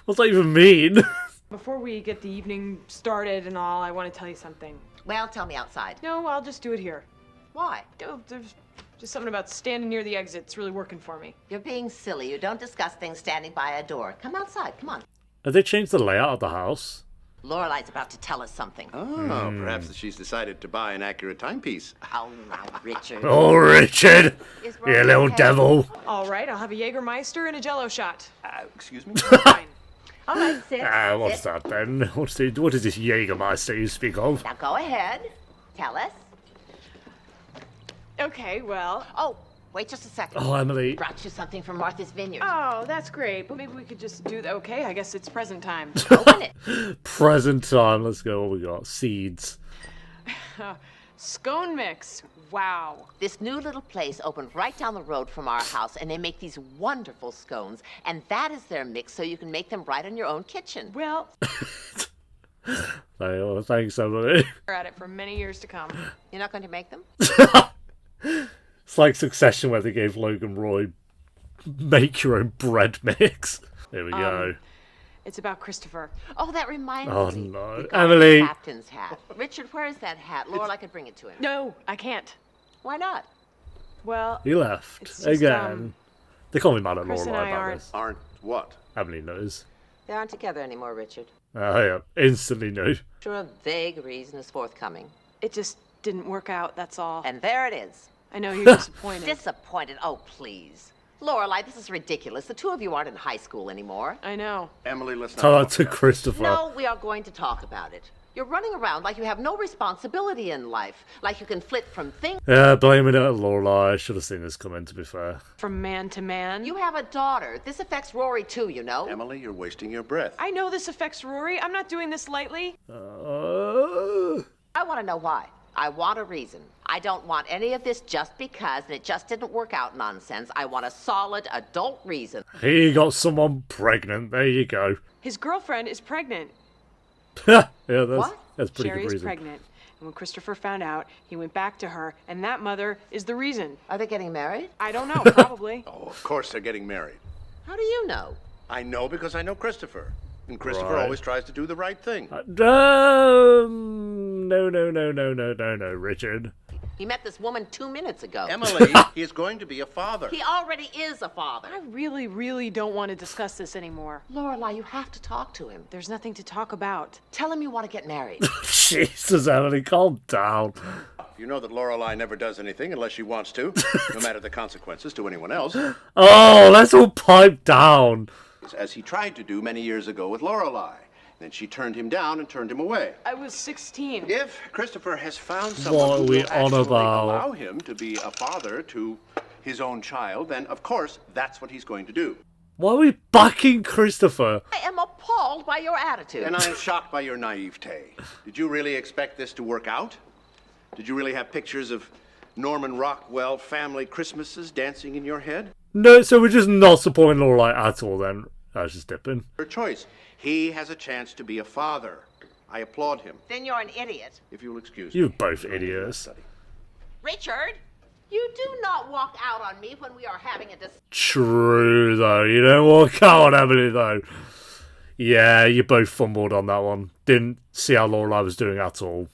What's that even mean? Before we get the evening started and all, I want to tell you something. Well, tell me outside. No, I'll just do it here. Why? Oh, there's just something about standing near the exit. It's really working for me. You're being silly. You don't discuss things standing by a door. Come outside. Come on. Have they changed the layout of the house? Lorelai's about to tell us something. Oh, perhaps she's decided to buy an accurate timepiece. Oh, now, Richard. Oh, Richard! Is You Rory little okay? devil! All right, I'll have a Jägermeister and a Jello shot. Excuse me? Fine. All right, sit. What's sit. that then? What is this Jägermeister you speak of? Now go ahead. Tell us. Okay, well. Oh, wait just a second. Oh, Emily. Brought you something from Martha's Vineyard. Oh, that's great. But maybe we could just do that. Okay, I guess it's present time. Open it. Present time. Let's go. What we got? Seeds. Scone mix. Wow. This new little place opened right down the road from our house, and they make these wonderful scones, and that is their mix, so you can make them right in your own kitchen. Well, Thanks, Emily. we're at it for many years to come. You're not going to make them? It's like Succession where they gave Logan Roy make your own bread mix. There we go. It's about Christopher. Oh, that reminds Oh me. no, You got Emily. the captain's hat. Richard, where is that hat? Lorelai could bring it to him. No, I can't. Why not? Well, He left it's just, again. They can't be mad at Chris and Lorelai I about aren't- this. Aren't what? Emily knows. They aren't together anymore, Richard. Oh yeah, instantly knew. Sure, a vague reason is forthcoming. it just didn't work out, that's all. And there it is. I know you're disappointed. Disappointed? Oh, please. Lorelai, this is ridiculous. The two of you aren't in high school anymore. I know. Emily, let's not Tell that talk to about Christopher. No, we are going to talk about it. You're running around like you have no responsibility in life, like you can flit from thing. Yeah, blaming it at Lorelai. I should have seen this coming, to be fair. From man to man. You have a daughter. This affects Rory too, you know. Emily, you're wasting your breath. I know this affects Rory. I'm not doing this lightly. I want to know why. I want a reason. I don't want any of this just because and it just didn't work out nonsense. I want a solid adult reason. He got someone pregnant. There you go. His girlfriend is pregnant. Yeah, that's What? that's pretty Sherry good is reason. pregnant. And when Christopher found out, he went back to her, and that mother is the reason. Are they getting married? I don't know, probably. Oh, of course they're getting married. How do you know? I know because I know Christopher. And Christopher Right. always tries to do the right thing. No, Richard. He met this woman 2 minutes ago. Emily, he is going to be a father. He already is a father. I really, really don't want to discuss this anymore. Lorelai, you have to talk to him. There's nothing to talk about. Tell him you want to get married. Jesus, Emily, calm down. You know that Lorelai never does anything unless she wants to, no matter the consequences to anyone else, Oh, let's all pipe down. as he tried to do many years ago with Lorelai. Then she turned him down and turned him away. I was 16. If Christopher has found What someone are who we will on actually about? allow him to be a father to his own child, then of course that's what he's going to do. Why are we backing Christopher? I am appalled by your attitude. And I am shocked by your naivete. Did you really expect this to work out? Did you really have pictures of Norman Rockwell family Christmases dancing in your head? No, so we're just not supporting Lorelai at all then. I was just dipping. Your choice. He has a chance to be a father. I applaud him, Then you're an idiot. if you'll excuse You're me. both idiots. Richard, you do not walk out on me when we are having a discussion. True, though. You don't walk out on Emily, though. Yeah, you both fumbled on that one. Didn't see how Lorelai was doing at all.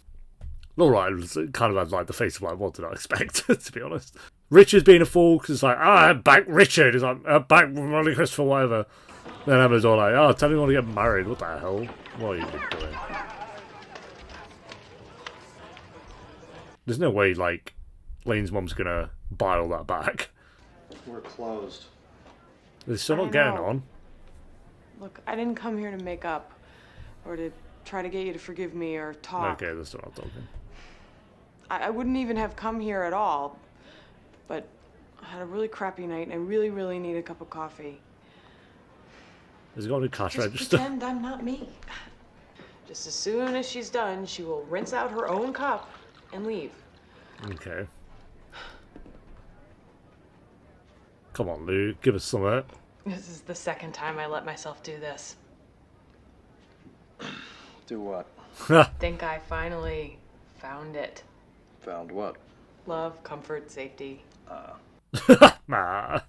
Lorelai was kind of had like the face of like, what did I expect, to be honest. Richard's being a fool because it's like, back Richard. He's like, back Ronnie Christopher, whatever. Then Emma's all like, tell me you want to get married. What the hell? What are you doing? There's no way, like, Lane's mum's gonna buy all that back. We're closed. They're still I not getting know. on. Look, I didn't come here to make up or to try to get you to forgive me or talk. Okay, they're still not talking. I wouldn't even have come here at all, but I had a really crappy night and I really, really need a cup of coffee. Has it got a cash Just register? pretend I'm not me. Just as soon as she's done, she will rinse out her own cup and leave. Okay. Come on, Luke, give us some. This is the second time I let myself do this. Do what? Think I finally found it. Found what? Love, comfort, safety. Nah.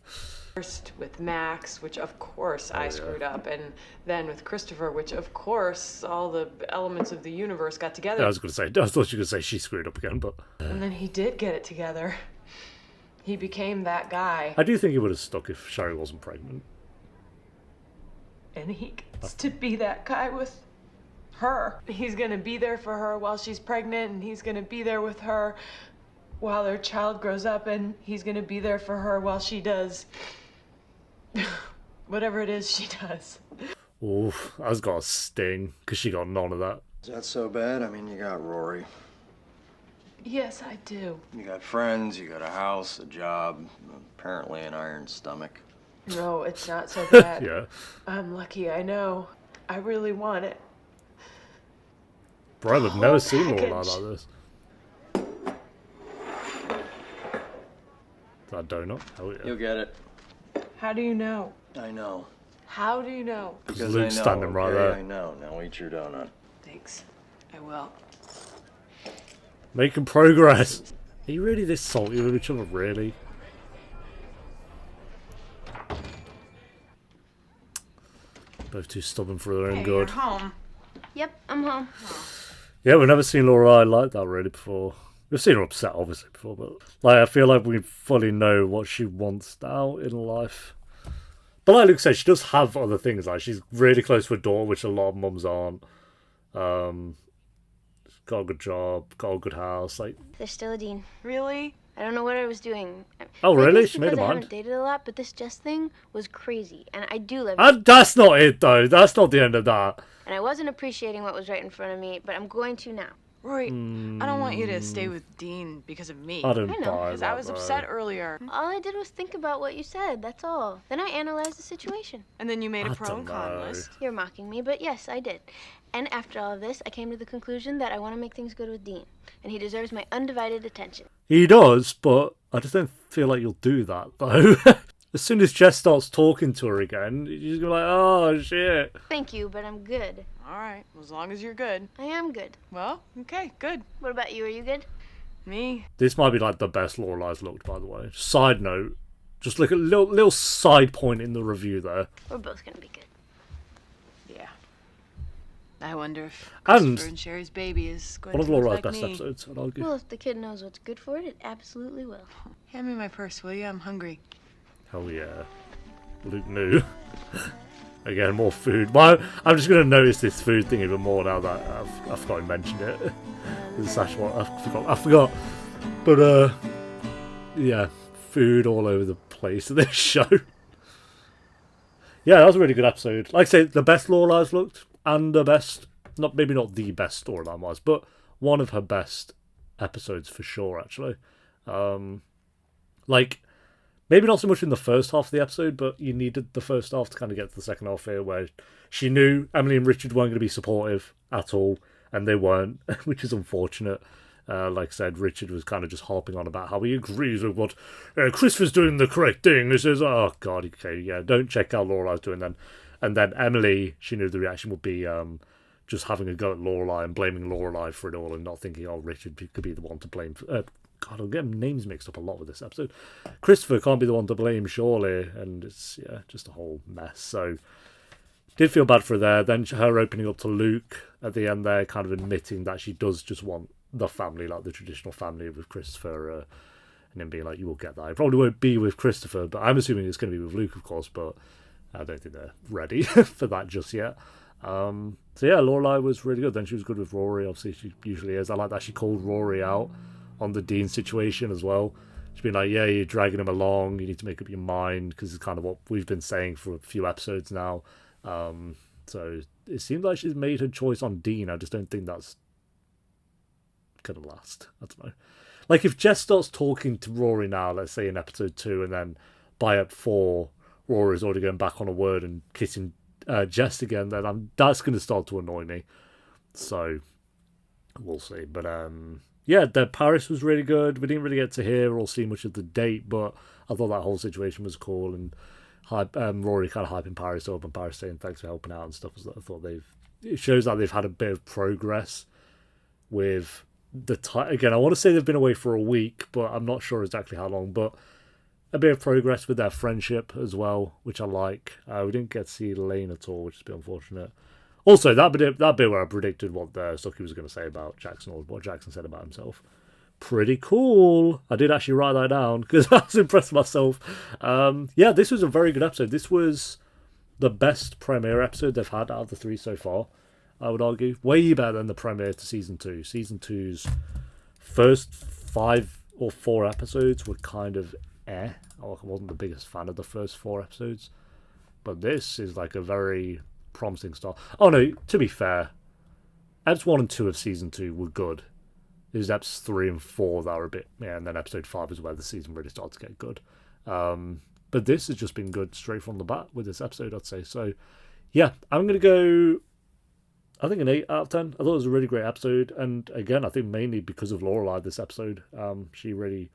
First with Max, which of course I yeah. screwed up, and then with Christopher, which of course all the elements of the universe got together. I was going to say, I thought you were going to say she screwed up again, but And then he did get it together. He became that guy, I do think he would have stuck if Sherry wasn't pregnant. and he gets to be that guy with her. He's gonna be there for her while she's pregnant, and he's gonna be there with her while their child grows up, and he's gonna be there for her while she does whatever it is she does. Oof, that's got a sting, because she got none of that. Is that so bad? I mean, you got Rory. Yes, I do. You got friends, you got a house, a job, apparently an iron stomach. No, it's not so bad. Yeah. I'm lucky, I know. I really want it. Bro, I've never seen Lorelai package. like this. That donut? Hell yeah. You'll get it. How do you know? I know. How do you know? Because Luke's I know, standing right there. I know. Now eat your donut. Thanks. I will. Making progress. Are you really this salty with each other, really? Both too stubborn for their own good. home. Yep, I'm home. Yeah, we've never seen Lorelai like that really before. We've seen her upset, obviously, before, but like I feel like we fully know what she wants now in life. But like Luke said, she does have other things. Like she's really close to her daughter, which a lot of mums aren't. She's got a good job, got a good house. Like, There's still a Dean. Really? I don't know what I was doing. oh Maybe really? it's She made because her I mind. haven't dated a lot, but this Jess thing was crazy, and I do love And that's not it though. That's not the end of that. and I wasn't appreciating what was right in front of me, but I'm going to now. Rory, I don't want you to stay with Dean because of me. I don't I know, buy Because that. I was though. upset earlier. All I did was think about what you said, that's all. Then I analyzed the situation. And then you made I a pro don't and con know. list. You're mocking me, but yes, I did. And after all of this, I came to the conclusion that I want to make things good with Dean, and he deserves my undivided attention. He does, but I just don't feel like you'll do that though. As soon as Jess starts talking to her again, you're just gonna be like, oh shit. Thank you, but I'm good. All right, as long as you're good. I am good. Well, okay, good. What about you? Are you good? Me? This might be like the best Lorelai's looked, by the way. Side note, just look at little side point in the review there. We're both gonna be good. Yeah. I wonder if And Christopher and Sherry's baby is going one of to look Lorelai's like best me. episodes, I'd argue. Well, if the kid knows what's good for it, it absolutely will. Hand me my purse, will you? I'm hungry. Hell yeah. Luke knew. Again, more food. Well, I'm just going to notice this food thing even more now that I've forgotten to mention it. This is actually what I forgot. But, yeah, food all over the place in this show. Yeah, that was a really good episode. Like I say, the best Lorelai's looked, and the best, maybe not the best storyline wise, but one of her best episodes for sure, actually. Like, maybe not so much in the first half of the episode, but you needed the first half to kind of get to the second half here, where she knew Emily and Richard weren't going to be supportive at all, and they weren't, which is unfortunate. Like I said, Richard was kind of just harping on about how he agrees with what Christopher's doing the correct thing. He says, oh, God, okay, yeah, don't check out Lorelai's doing then. And then Emily, she knew the reaction would be just having a go at Lorelai and blaming Lorelai for it all and not thinking, oh, Richard could be the one to blame. God, I'm getting names mixed up a lot with this episode. Christopher can't be the one to blame, surely. And it's, yeah, just a whole mess. So, did feel bad for her there. Then her opening up to Luke at the end there, kind of admitting that she does just want the family, like the traditional family with Christopher, and then being like, you will get that. It probably won't be with Christopher, but I'm assuming it's going to be with Luke, of course, but I don't think they're ready for that just yet. So yeah, Lorelai was really good. Then she was good with Rory, obviously she usually is. I like that she called Rory out on the Dean situation as well. She's been like, yeah, you're dragging him along, you need to make up your mind, because it's kind of what we've been saying for a few episodes now. So it seems like she's made her choice on Dean. I just don't think that's gonna last. I don't know. Like, if Jess starts talking to Rory now, let's say in episode 2, and then by ep 4 Rory's already going back on a word and kissing Jess again, then that's going to start to annoy me. So we'll see. But yeah, Paris was really good. We didn't really get to hear or see much of the date, but I thought that whole situation was cool. And Rory kind of hyping Paris up, and Paris saying thanks for helping out and stuff. I thought it shows that they've had a bit of progress with the time. Again, I want to say they've been away for a week, but I'm not sure exactly how long. But a bit of progress with their friendship as well, which I like. We didn't get to see Lane at all, which is a bit unfortunate. Also, that bit where I predicted what Sookie was going to say about Jackson, or what Jackson said about himself. Pretty cool. I did actually write that down because I was impressed with myself. Yeah, this was a very good episode. This was the best premiere episode they've had out of the 3 so far, I would argue. Way better than the premiere to Season 2. Season 2's first 5 or 4 episodes were kind of I wasn't the biggest fan of the first 4 episodes. But this is like a very promising start. Oh no, to be fair, episodes 1 and 2 of season 2 were good. It was episodes 3 and 4 that were a bit, yeah, and then episode 5 is where the season really started to get good. But this has just been good straight from the bat with this episode, I'd say. So, yeah, I'm going to go, I think, an 8 out of 10. I thought it was a really great episode. And again, I think mainly because of Lorelai, this episode. She really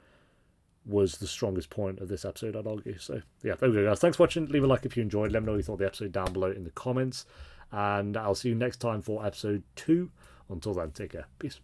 was the strongest point of this episode, I'd argue. So, yeah, there we go, guys. Thanks for watching. Leave a like if you enjoyed. Let me know what you thought of the episode down below in the comments. And I'll see you next time for episode 2. Until then, take care. Peace.